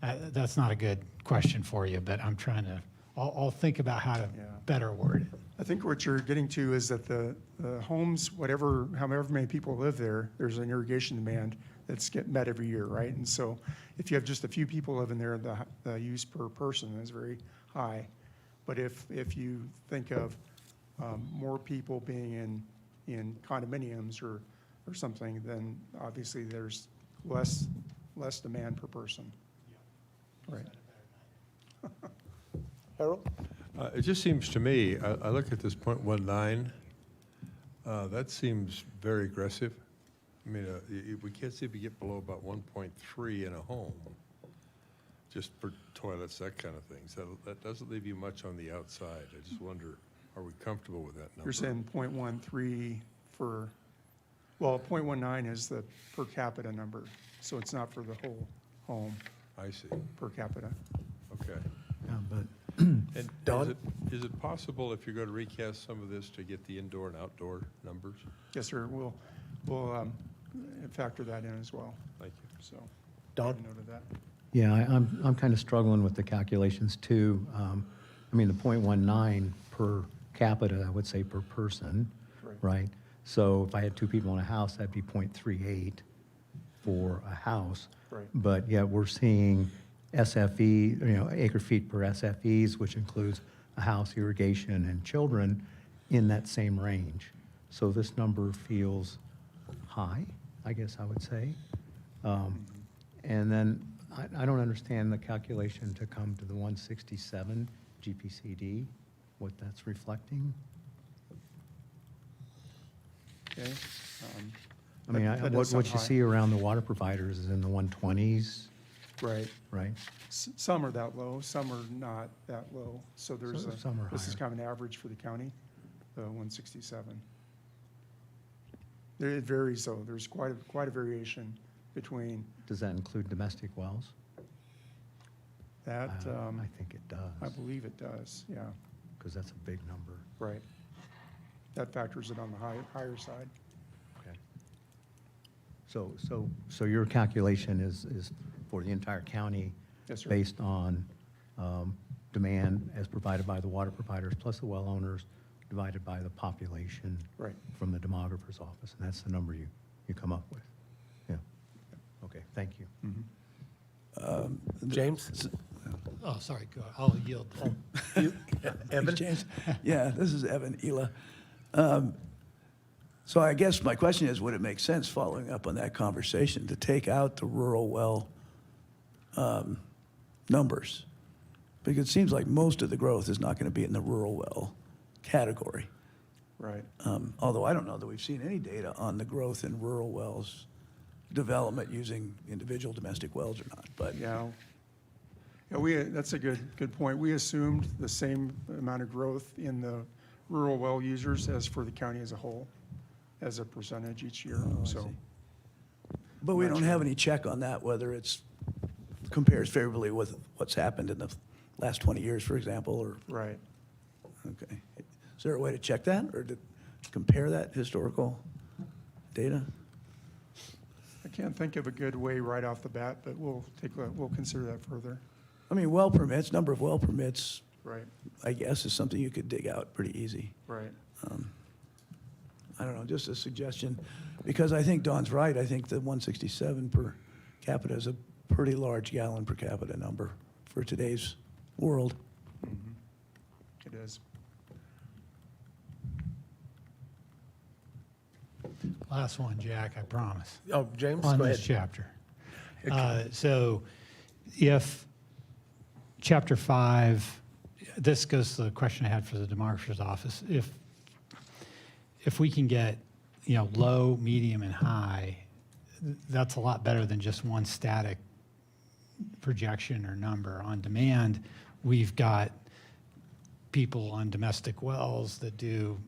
S8: That's not a good question for you, but I'm trying to, I'll think about how to better word it.
S10: I think what you're getting to is that the homes, however many people live there, there's an irrigation demand that's getting met every year, right? And so if you have just a few people living there, the use per person is very high. But if you think of more people being in condominiums or something, then obviously there's less demand per person. Right.
S2: Harold?
S6: It just seems to me, I look at this 0.19, that seems very aggressive. I mean, we can't see if we get below about 1.3 in a home, just for toilets, that kind of thing. So that doesn't leave you much on the outside. I just wonder, are we comfortable with that number?
S10: You're saying 0.13 well, 0.19 is the per capita number, so it's not for the whole home
S6: I see.
S10: per capita.
S6: Okay.
S13: Yeah, but
S6: And
S2: Don?
S6: is it possible, if you're going to recast some of this, to get the indoor and outdoor numbers?
S10: Yes, sir, we'll factor that in as well,
S6: Thank you.
S10: so.
S2: Don?
S10: Note of that.
S13: yeah, I'm kind of struggling with the calculations too. I mean, the 0.19 per capita, I would say per person,
S10: Correct.
S13: right? So if I had two people in a house, that'd be 0.38 for a house.
S10: Right.
S13: But yet we're seeing SFE, acre feet per SFEs, which includes a house, irrigation, and children in that same range. So this number feels high, I guess I would say. And then I don't understand the calculation to come to the 167 GPCD, what that's reflecting.
S10: Okay.
S13: I mean,
S10: that does
S13: what
S10: sound
S13: you
S10: high.
S13: see around the water providers is in the 120s,
S10: Right.
S13: right?
S10: Some are that low, some are not that low. So there's
S13: So
S10: a,
S13: some are
S10: this is
S13: higher.
S10: kind of an average for the county, the 167. It varies though. There's quite a variation between
S13: Does that include domestic wells?
S10: that.
S13: I think it
S10: I
S13: does,
S10: believe it does, yeah,
S13: because that's a big number.
S10: right. That factors it on the higher side.
S13: Okay. So your calculation is for the entire county?
S10: Yes, sir.
S13: Based on demand as provided by the water providers plus the well owners divided by the population?
S10: Right.
S13: From the demographer's office, and that's the number you come up with? Yeah. Okay, thank you.
S2: James?
S8: Oh, sorry, go, I'll yield.
S2: Evan?
S14: James. Yeah, this is Evan Ela. So I guess my question is, would it make sense, following up on that conversation, to take out the rural well numbers? Because it seems like most of the growth is not going to be in the rural well category.
S10: Right.
S14: Although I don't know that we've seen any data on the growth in rural wells development using individual domestic wells or not, but.
S10: Yeah. Yeah, that's a good point. We assumed the same amount of growth in the rural well users as for the county as a whole, as a percentage each year,
S14: Oh, I
S10: so.
S14: see. But we
S10: Not
S14: don't
S10: sure.
S14: have any check on that, whether it's compares favorably with what's happened in the last 20 years, for example, or,
S10: Right.
S14: okay. Is there a way to check that or to compare that historical data?
S10: I can't think of a good way right off the bat, but we'll consider that further.
S14: I mean, well permits, number of well permits,
S10: Right,
S14: I guess, is something you could dig out pretty easy.
S10: right.
S14: I don't know, just a suggestion, because I think Don's right. I think the 167 per capita is a pretty large gallon per capita number for today's world.
S10: It is.
S8: Last one, Jack, I promise.
S2: Oh, James,
S8: On
S2: go
S8: this
S2: ahead.
S8: chapter. So if chapter 5, this goes to the question I had for the demographer's office. If we can get, low, medium, and high, that's a lot better than just one static projection or number. On demand, we've got people on domestic wells that do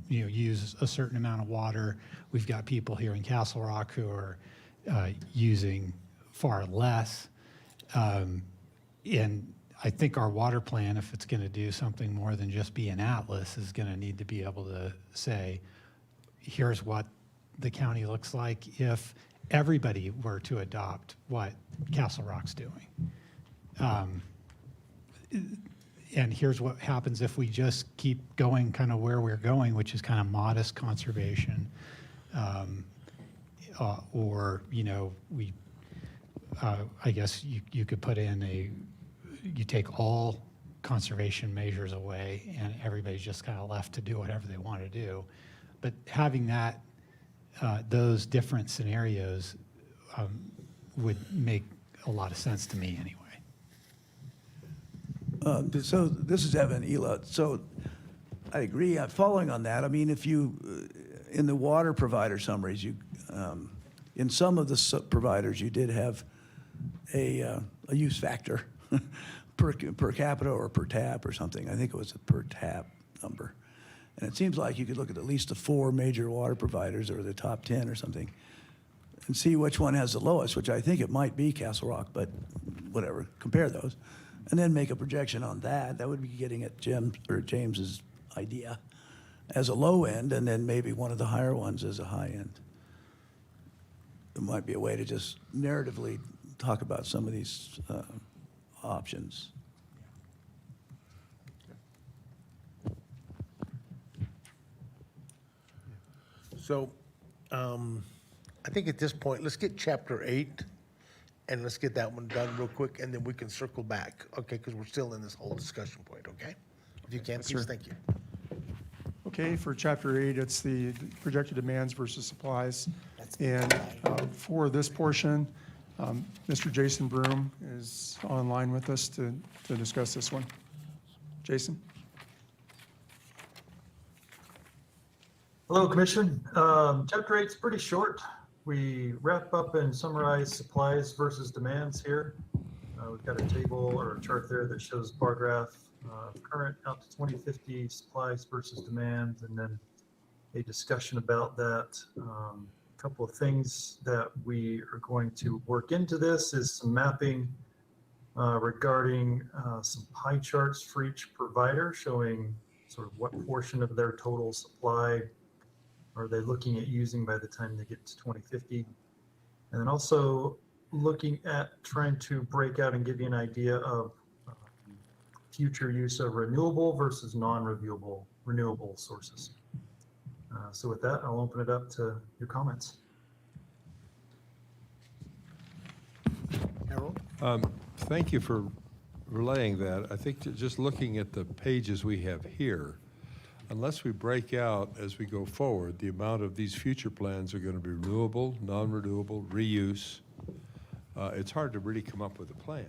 S8: use a certain amount of water. We've got people here in Castle Rock who are using far less. And I think our water plan, if it's going to do something more than just be an atlas, is going to need to be able to say, here's what the county looks like if everybody were to adopt what Castle Rock's doing. And here's what happens if we just keep going kind of where we're going, which is kind of modest conservation. Or, I guess you could put in you take all conservation measures away and everybody's just kind of left to do whatever they want to do. But having that, those different scenarios would make a lot of sense to me anyway.
S14: So this is Evan Ela. So I agree. Following on that, I mean, if you, in the water provider summaries, in some of the providers, you did have a use factor per capita or per tap or something. I think it was a per tap number. And it seems like you could look at least the 4 major water providers or the top 10 or something and see which one has the lowest, which I think it might be Castle Rock, but whatever, compare those. And then make a projection on that. That would be getting at James's idea as a low end, and then maybe one of the higher ones as a high end. It might be a way to just narratively talk about some of these options.
S2: So I think at this point, let's get chapter 8 and let's get that one done real quick, and then we can circle back, okay? Because we're still in this whole discussion point, okay? If you can, please, thank you.
S10: Okay, for Chapter 8, it's the projected demands versus supplies. And for this portion, Mr. Jason Broom is online with us to discuss this one. Jason?
S15: Hello, Commission. Chapter 8 is pretty short. We wrap up and summarize supplies versus demands here. We've got a table or a chart there that shows bar graph, current out to 2050 supplies versus demands, and then a discussion about that. A couple of things that we are going to work into this is some mapping regarding some pie charts for each provider showing sort of what portion of their total supply are they looking at using by the time they get to 2050. And then also looking at trying to break out and give you an idea of future use of renewable versus renewable sources. So with that, I'll open it up to your comments.
S2: Harold?
S6: Thank you for relaying that. I think just looking at the pages we have here, unless we break out as we go forward, the amount of these future plans are going to be renewable, non-renewable, reuse. It's hard to really come up with a plan.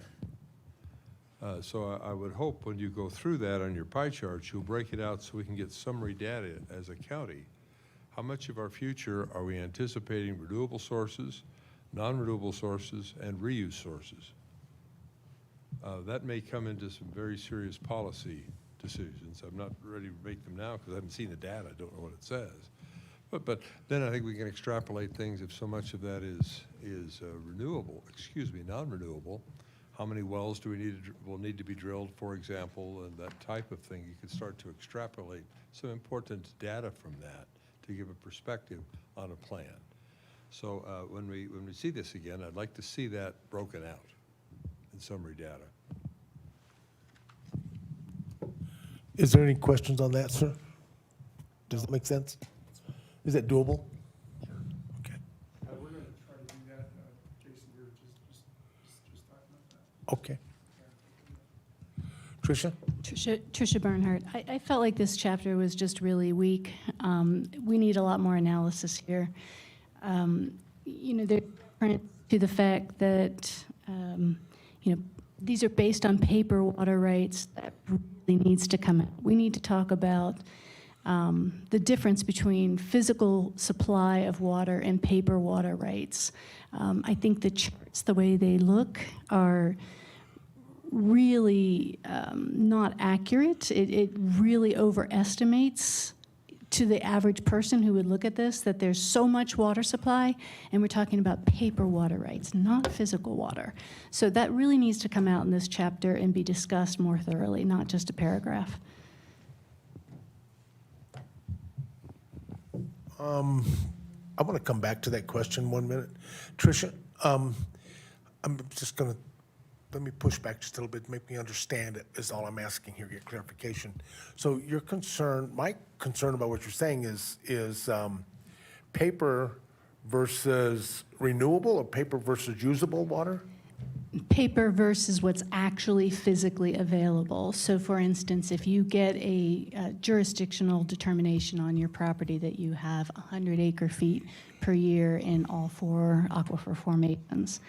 S6: So I would hope when you go through that on your pie charts, you'll break it out so we can get summary data as a county. How much of our future are we anticipating renewable sources, non-renewable sources, and reuse sources? That may come into some very serious policy decisions. I'm not ready to make them now because I haven't seen the data. I don't know what it says. But then I think we can extrapolate things if so much of that is non-renewable. How many wells do will need to be drilled, for example, and that type of thing. You can start to extrapolate some important data from that to give a perspective on a plan. So when we see this again, I'd like to see that broken out in summary data.
S2: Is there any questions on that, sir? Does that make sense? Is that doable? Okay.
S10: We're going to try to do that. Jason, you're just talking about that.
S2: Okay. Tricia?
S11: Tricia Bernhardt. I felt like this chapter was just really weak. We need a lot more analysis here. They're different to the fact that, these are based on paper water rights. That really needs to come out. We need to talk about the difference between physical supply of water and paper water rights. I think the charts, the way they look, are really not accurate. It really overestimates to the average person who would look at this that there's so much water supply, and we're talking about paper water rights, not physical water. So that really needs to come out in this chapter and be discussed more thoroughly, not just a paragraph.
S2: I want to come back to that question 1 minute. Tricia, I'm just going to, let me push back just a little bit, make me understand it, is all I'm asking here, get clarification. So your concern, my concern about what you're saying is paper versus renewable or paper versus usable water?
S11: Paper versus what's actually physically available. So for instance, if you get a jurisdictional determination on your property that you have 100 acre-feet per year in all 4 aquifer formations,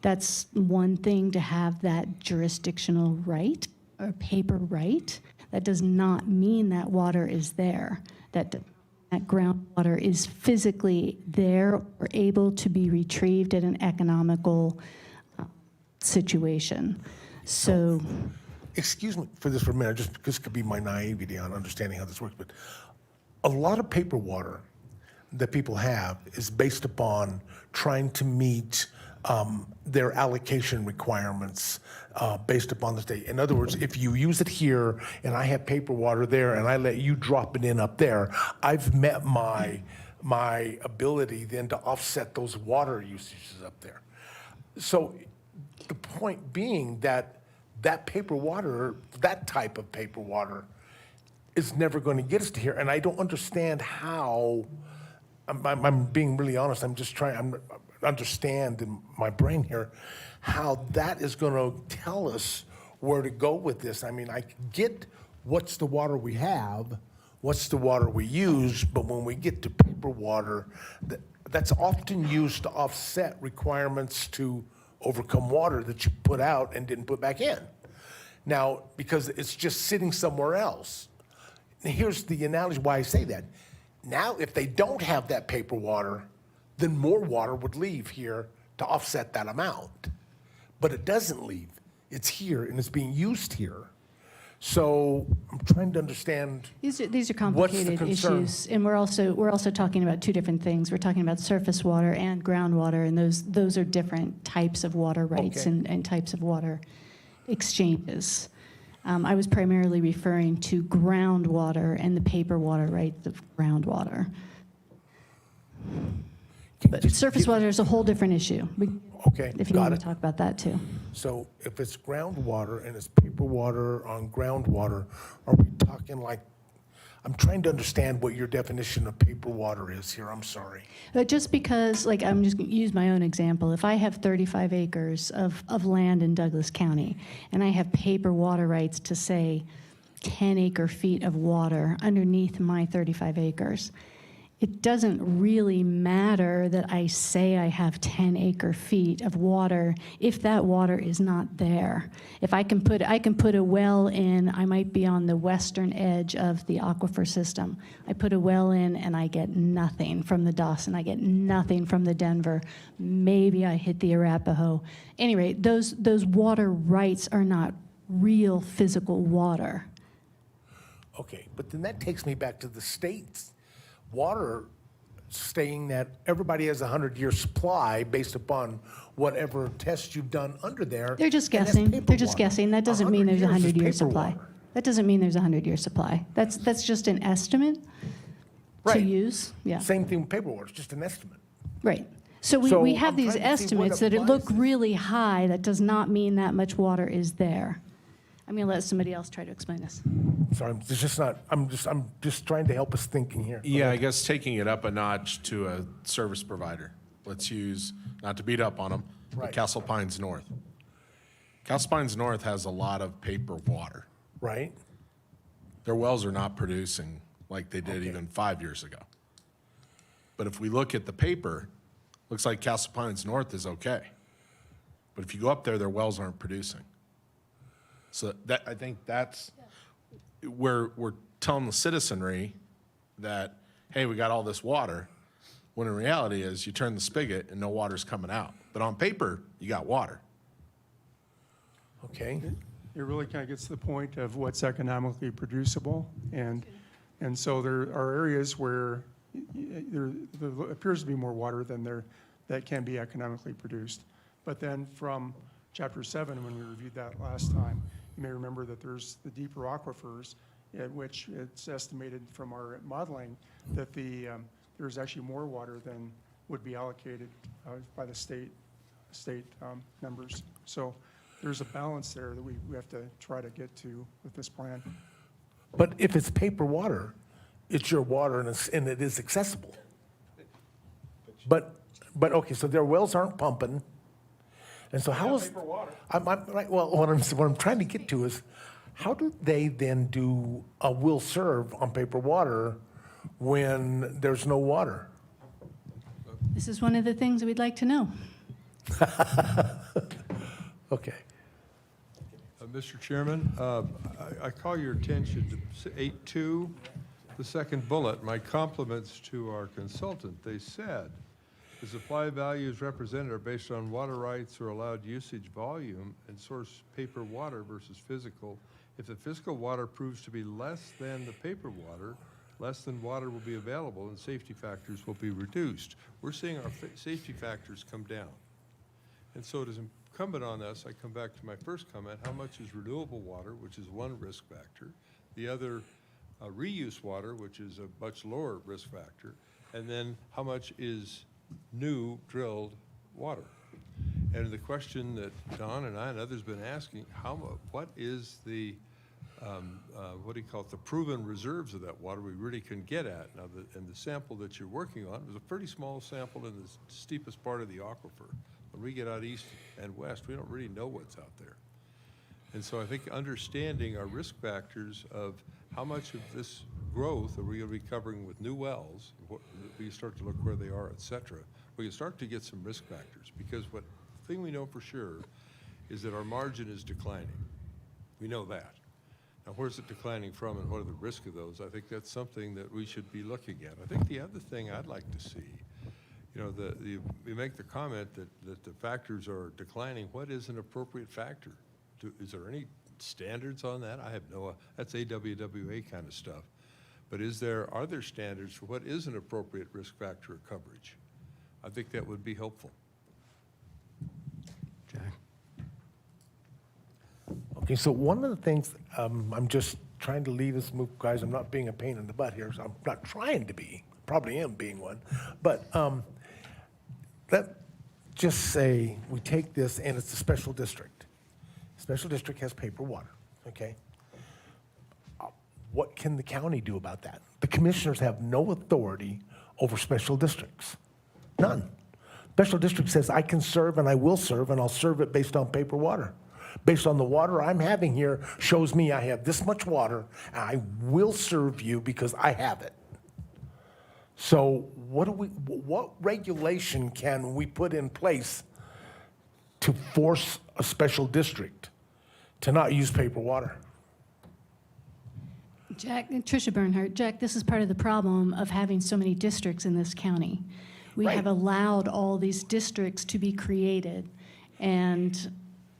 S11: that's one thing to have that jurisdictional right or paper right. That does not mean that water is there, that groundwater is physically there or able to be retrieved at an economical situation. So,
S2: Excuse me for this for a minute, just because it could be my naivety on understanding how this works, but a lot of paper water that people have is based upon trying to meet their allocation requirements based upon the state. In other words, if you use it here and I have paper water there and I let you drop it in up there, I've met my ability then to offset those water usages up there. So the point being that paper water, that type of paper water is never going to get us to here. And I don't understand how, I'm being really honest, I'm just trying, I'm understand in my brain here how that is going to tell us where to go with this. I mean, I get what's the water we have, what's the water we use, but when we get to paper water, that's often used to offset requirements to overcome water that you put out and didn't put back in. Now, because it's just sitting somewhere else. And here's the analogy why I say that. Now, if they don't have that paper water, then more water would leave here to offset that amount. But it doesn't leave. It's here and it's being used here. So I'm trying to understand.
S11: These are
S2: What's the
S11: complicated
S2: concern?
S11: issues, and we're also talking about two different things. We're talking about surface water and groundwater, and those are different types of water rights
S2: Okay.
S11: and types of water exchanges. I was primarily referring to groundwater and the paper water rights of groundwater. But surface water is a whole different issue.
S2: Okay,
S11: If you
S2: got
S11: want
S2: it.
S11: to talk about that too.
S2: So if it's groundwater and it's paper water on groundwater, are we talking like, I'm trying to understand what your definition of paper water is here, I'm sorry.
S11: But just because, like, I'm just going to use my own example. If I have 35 acres of land in Douglas County, and I have paper water rights to, say, 10 acre feet of water underneath my 35 acres, it doesn't really matter that I say I have 10 acre feet of water if that water is not there. If I can put a well in, I might be on the western edge of the aquifer system. I put a well in and I get nothing from the Dawson. I get nothing from the Denver. Maybe I hit the Arapahoe. Anyway, those water rights are not real physical water.
S2: Okay, but then that takes me back to the state's water saying that everybody has a 100-year supply based upon whatever test you've done under there.
S11: They're just
S2: and that's
S11: guessing.
S2: paper
S11: They're just
S2: water.
S11: guessing. That doesn't mean there's a
S2: 100 years
S11: 100-year
S2: is paper
S11: supply.
S2: water.
S11: That doesn't mean there's a 100-year supply. That's just an estimate to
S2: Right.
S11: use. Yeah,
S2: Same thing with paper water, it's just an estimate.
S11: right. So we
S2: So
S11: have
S2: I'm
S11: these
S2: trying to see what
S11: estimates that it look
S2: applies.
S11: really high. That does not mean that much water is there. I'm going to let somebody else try to explain this.
S2: Sorry, it's just not, I'm just trying to help us thinking here.
S5: Yeah, I guess taking it up a notch to a service provider. Let's use, not to beat up on them, but
S2: Right.
S5: Castle Pines North. Castle Pines North has a lot of paper water.
S2: Right?
S5: Their wells are not producing like they did even 5 years ago. But if we look at the paper, looks like Castle Pines North is okay. But if you go up there, their wells aren't producing. So that, I think that's where we're telling the citizenry that, hey, we got all this water, when in reality is you turn the spigot and no water's coming out. But on paper, you got water.
S2: Okay,
S10: It really kind of gets to the point of what's economically producible, and so there are areas where there appears to be more water than there that can be economically produced. But then from Chapter 7, when we reviewed that last time, you may remember that there's the deeper aquifers, at which it's estimated from our modeling that there's actually more water than would be allocated by the state numbers. So there's a balance there that we have to try to get to with this plan.
S2: but if it's paper water, it's your water and it is accessible. But, okay, so their wells aren't pumping, and so how is? Paper water. Right, well, what I'm trying to get to is, how do they then do a will serve on paper water when there's no water?
S11: This is one of the things we'd like to know.
S2: Okay.
S6: Mr. Chairman, I call your attention to 8.2, the second bullet. My compliments to our consultant. They said, the supply values represented are based on water rights or allowed usage volume and source paper water versus physical. If the physical water proves to be less than the paper water, less than water will be available and safety factors will be reduced. We're seeing our safety factors come down. And so it is incumbent on us, I come back to my first comment, how much is renewable water, which is one risk factor, the other reuse water, which is a much lower risk factor, and then how much is new drilled water. And the question that Don and I and others have been asking, what is the what do you call it, the proven reserves of that water we really can get at. Now, and the sample that you're working on was a pretty small sample in the steepest part of the aquifer. When we get out east and west, we don't really know what's out there. And so I think understanding our risk factors of how much of this growth are we going to be covering with new wells, we start to look where they are, et cetera, we can start to get some risk factors. Because the thing we know for sure is that our margin is declining. We know that. Now, where's it declining from and what are the risks of those? I think that's something that we should be looking at. I think the other thing I'd like to see, you know, you make the comment that the factors are declining. What is an appropriate factor? Is there any standards on that? I have no, that's AWWA kind of stuff. But are there standards for what is an appropriate risk factor of coverage? I think that would be helpful.
S13: Jack?
S2: Okay, so one of the things, I'm just trying to lead us, move, guys, I'm not being a pain in the butt here, so I'm not trying to be, probably am being one, but let's just say we take this and it's a special district. Special district has paper water, okay? What can the county do about that? The commissioners have no authority over special districts, none. Special district says I can serve and I will serve and I'll serve it based on paper water. Based on the water I'm having here shows me I have this much water and I will serve you because I have it. So what regulation can we put in place to force a special district to not use paper water?
S11: Jack, Tricia Bernhardt, Jack, this is part of the problem of having so many districts in this county. We have allowed all these districts to be created, and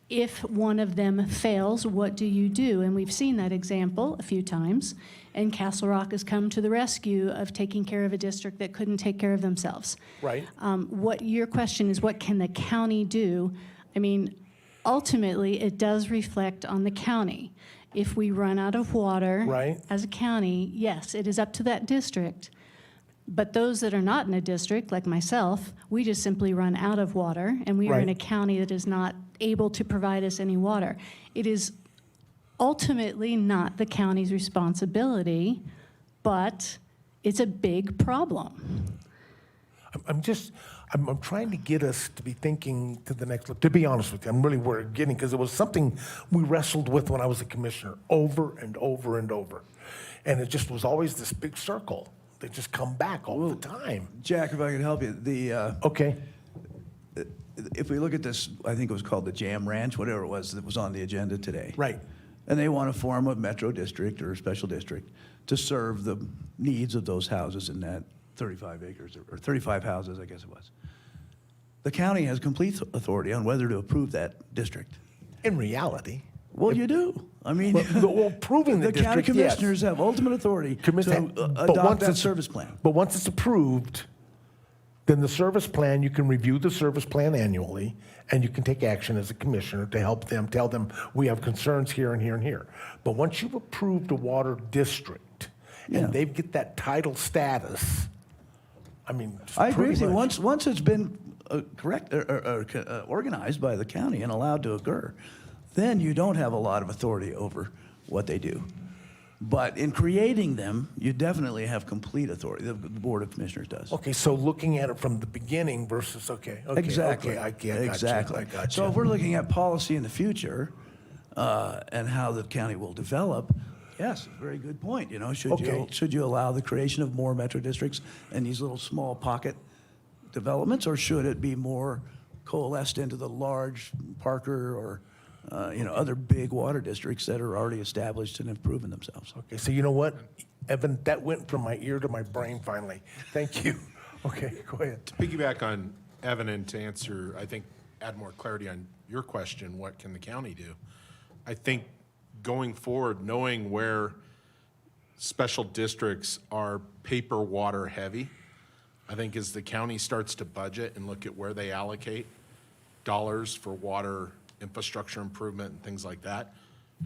S11: if one of them fails, what do you do? And we've seen that example a few times, and Castle Rock has come to the rescue of taking care of a district that couldn't take care of themselves.
S2: Right.
S11: What your question is, what can the county do? I mean, ultimately, it does reflect on the county. If we run out of water as a county, yes, it is up to that district. But those that are not in a district, like myself, we just simply run out of water, and we are in a county that is not able to provide us any water. It is ultimately not the county's responsibility, but it's a big problem.
S2: I'm trying to get us to be thinking to the next level. To be honest with you, I'm really worried getting, because it was something we wrestled with when I was a commissioner over and over and over. And it just was always this big circle. They just come back all the time.
S14: Jack, if I could help you,
S2: okay.
S14: If we look at this, I think it was called the Jam Ranch, whatever it was that was on the agenda today.
S2: Right.
S14: And they want to form a metro district or a special district to serve the needs of those houses in that 35 acres, or 35 houses, I guess it was. The county has complete authority on whether to approve that district.
S2: In reality.
S14: Well, you do. I mean,
S2: proving the
S14: county
S2: district,
S14: commissioners have ultimate authority to adopt that service plan.
S2: But once it's approved, then the service plan, you can review the service plan annually, and you can take action as a commissioner to help them, tell them, we have concerns here and here and here. But once you've approved a water district, and they get that title status, I mean,
S14: I agree with you.
S2: much.
S14: Once it's been organized by the county and allowed to occur, then you don't have a lot of authority over what they do. But in creating them, you definitely have complete authority. The Board of Commissioners does.
S2: Okay, so looking at it from the beginning versus,
S14: Exactly.
S2: I get
S14: exactly.
S2: I got you.
S14: So if we're looking at policy in the future and how the county will develop, yes, very good point. You know, should you allow the creation of more metro districts and these little small pocket developments, or should it be more coalesced into the large Parker or other big water districts that are already established and have proven themselves?
S2: Okay, so you know what, Evan, that went from my ear to my brain finally. Thank you. Okay, go ahead.
S5: To piggyback on Evan and to answer, I think, add more clarity on your question, what can the county do? I think going forward, knowing where special districts are paper water heavy, I think as the county starts to budget and look at where they allocate dollars for water infrastructure improvement and things like that,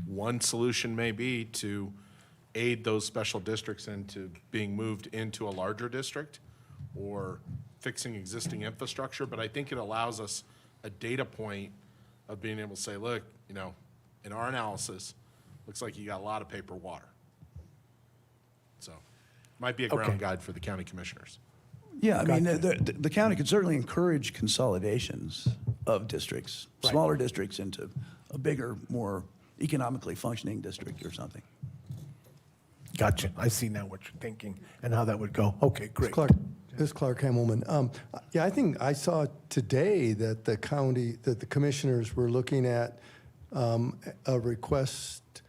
S5: one solution may be to aid those special districts into being moved into a larger district or fixing existing infrastructure. But I think it allows us a data point of being able to say, look, in our analysis, looks like you got a lot of paper water. So, might be a ground
S2: Okay.
S5: guide for the county commissioners.
S14: Yeah, I mean, the county could certainly encourage consolidations of districts,
S2: Right.
S14: smaller districts into a bigger, more economically functioning district or something.
S2: Gotcha. I see now what you're thinking and how that would go. Okay, great.
S7: Clark, this is Clark Hammelman. Yeah, I think I saw today that the commissioners were looking at a request,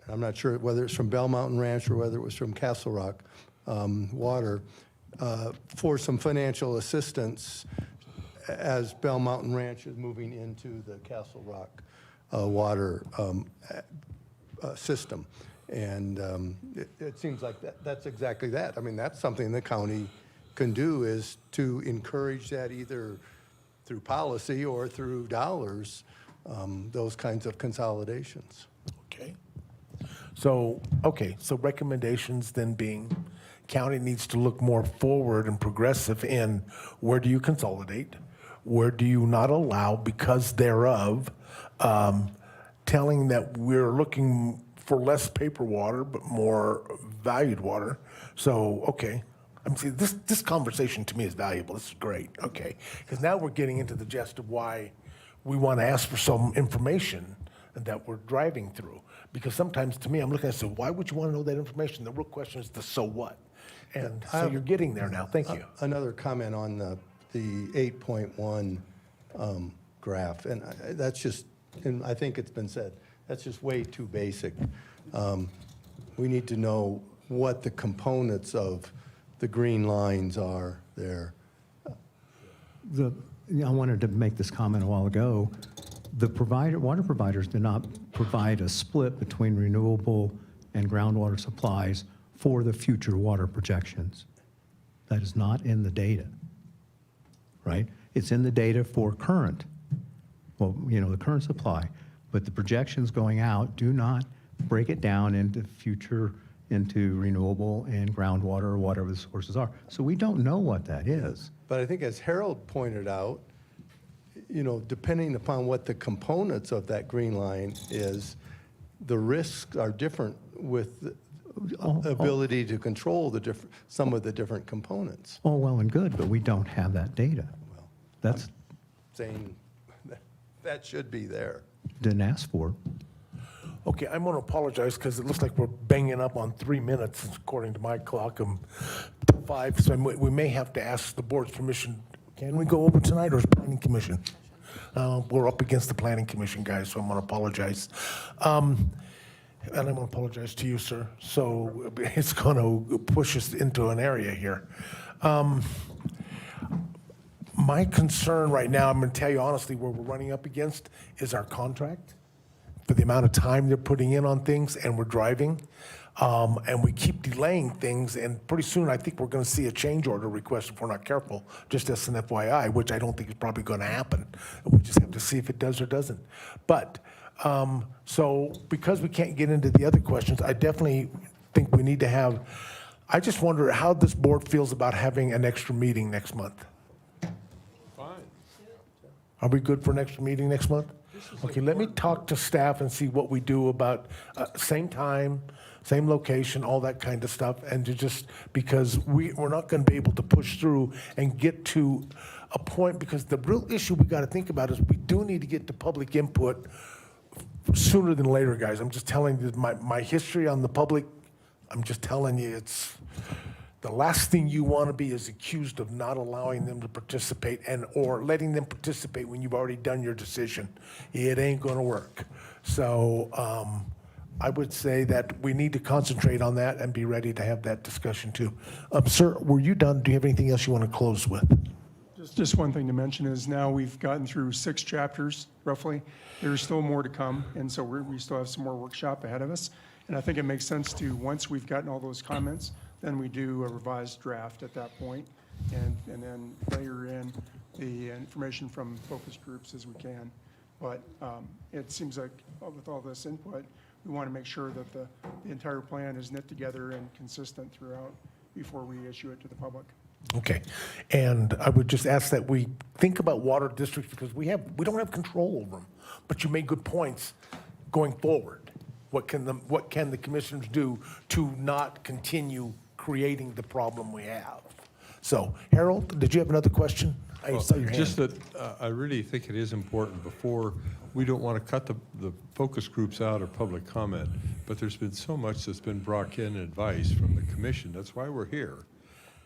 S7: I'm not sure whether it's from Bell Mountain Ranch or whether it was from Castle Rock Water, for some financial assistance as Bell Mountain Ranch is moving into the Castle Rock water system. And it seems like that's exactly that. I mean, that's something the county can do, is to encourage that either through policy or through dollars, those kinds of consolidations.
S2: Okay. So recommendations then being, county needs to look more forward and progressive in where do you consolidate? Where do you not allow because thereof? Telling that we're looking for less paper water, but more valued water. So, okay. I'm saying this conversation to me is valuable. This is great. Okay. Because now we're getting into the gist of why we want to ask for some information that we're driving through. Because sometimes to me, I'm looking at, so why would you want to know that information? The real question is the so what? And so you're getting there now. Thank you.
S7: Another comment on the 8.1 graph, and that's just, and I think it's been said, that's just way too basic. We need to know what the components of the green lines are there.
S13: I wanted to make this comment a while ago. The water providers do not provide a split between renewable and groundwater supplies for the future water projections. That is not in the data, right? It's in the data for current, the current supply, but the projections going out do not break it down into future, into renewable and groundwater or whatever the sources are. So we don't know what that is.
S7: But I think as Harold pointed out, depending upon what the components of that green line is, the risks are different with the ability to control some of the different components.
S13: All well and good, but we don't have that data. That's
S7: Saying that should be there.
S13: didn't ask for.
S2: Okay, I'm going to apologize because it looks like we're banging up on 3 minutes according to my clock. 5, so we may have to ask the board's permission. Can we go over tonight, or is planning commission? We're up against the planning commission, guys, so I'm going to apologize. And I'm going to apologize to you, sir. So it's going to push us into an area here. My concern right now, I'm going to tell you honestly, where we're running up against is our contract for the amount of time they're putting in on things, and we're driving. And we keep delaying things, and pretty soon I think we're going to see a change order request if we're not careful, just as an FYI, which I don't think is probably going to happen. We just have to see if it does or doesn't. But, so because we can't get into the other questions, I definitely think we need to have, I just wonder how this board feels about having an extra meeting next month.
S5: Fine.
S2: Are we good for an extra meeting next month? Okay, let me talk to staff and see what we do about same time, same location, all that kind of stuff, and to just, because we're not going to be able to push through and get to a point, because the real issue we got to think about is we do need to get to public input sooner than later, guys. I'm just telling you, my history on the public, I'm just telling you, it's, the last thing you want to be is accused of not allowing them to participate or letting them participate when you've already done your decision. It ain't going to work. So I would say that we need to concentrate on that and be ready to have that discussion too. Sir, were you done? Do you have anything else you want to close with?
S10: Just one thing to mention is now we've gotten through 6 chapters, roughly. There's still more to come, and so we still have some more workshop ahead of us. And I think it makes sense to, once we've gotten all those comments, then we do a revised draft at that point, and then layer in the information from focus groups as we can. But it seems like with all this input, we want to make sure that the entire plan is knit together and consistent throughout before we issue it to the public.
S2: Okay, and I would just ask that we think about water districts, because we don't have control over them, but you made good points going forward. what can the commissioners do to not continue creating the problem we have? So, Harold, did you have another question? I saw your hand.
S6: Just that I really think it is important before, we don't want to cut the focus groups out of public comment, but there's been so much that's been brought in advice from the commission. That's why we're here,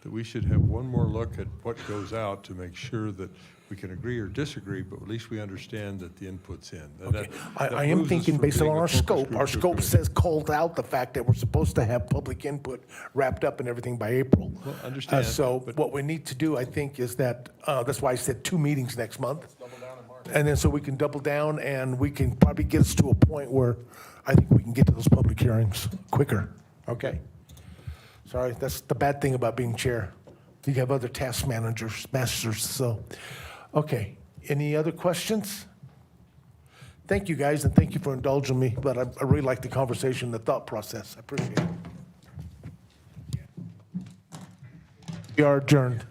S6: that we should have one more look at what goes out to make sure that we can agree or disagree, but at least we understand that the input's in. And
S2: Okay.
S6: that
S2: I am
S6: moves us
S2: thinking,
S6: from
S2: based
S6: being
S2: on
S6: a
S2: our
S6: focus
S2: scope,
S6: group
S2: our
S6: to a
S2: scope
S6: committee.
S2: says called out the fact that we're supposed to have public input wrapped up and everything by April.
S6: Well, understand,
S2: So
S6: but-
S2: what we need to do, I think, is that, that's why I said 2 meetings next month. And then so we can double down and we can probably get us to a point where I think we can get to those public hearings quicker. Okay? Sorry, that's the bad thing about being chair. You have other task masters, so, okay. Any other questions? Thank you, guys, and thank you for indulging me, but I really like the conversation, the thought process. I appreciate it. We are adjourned.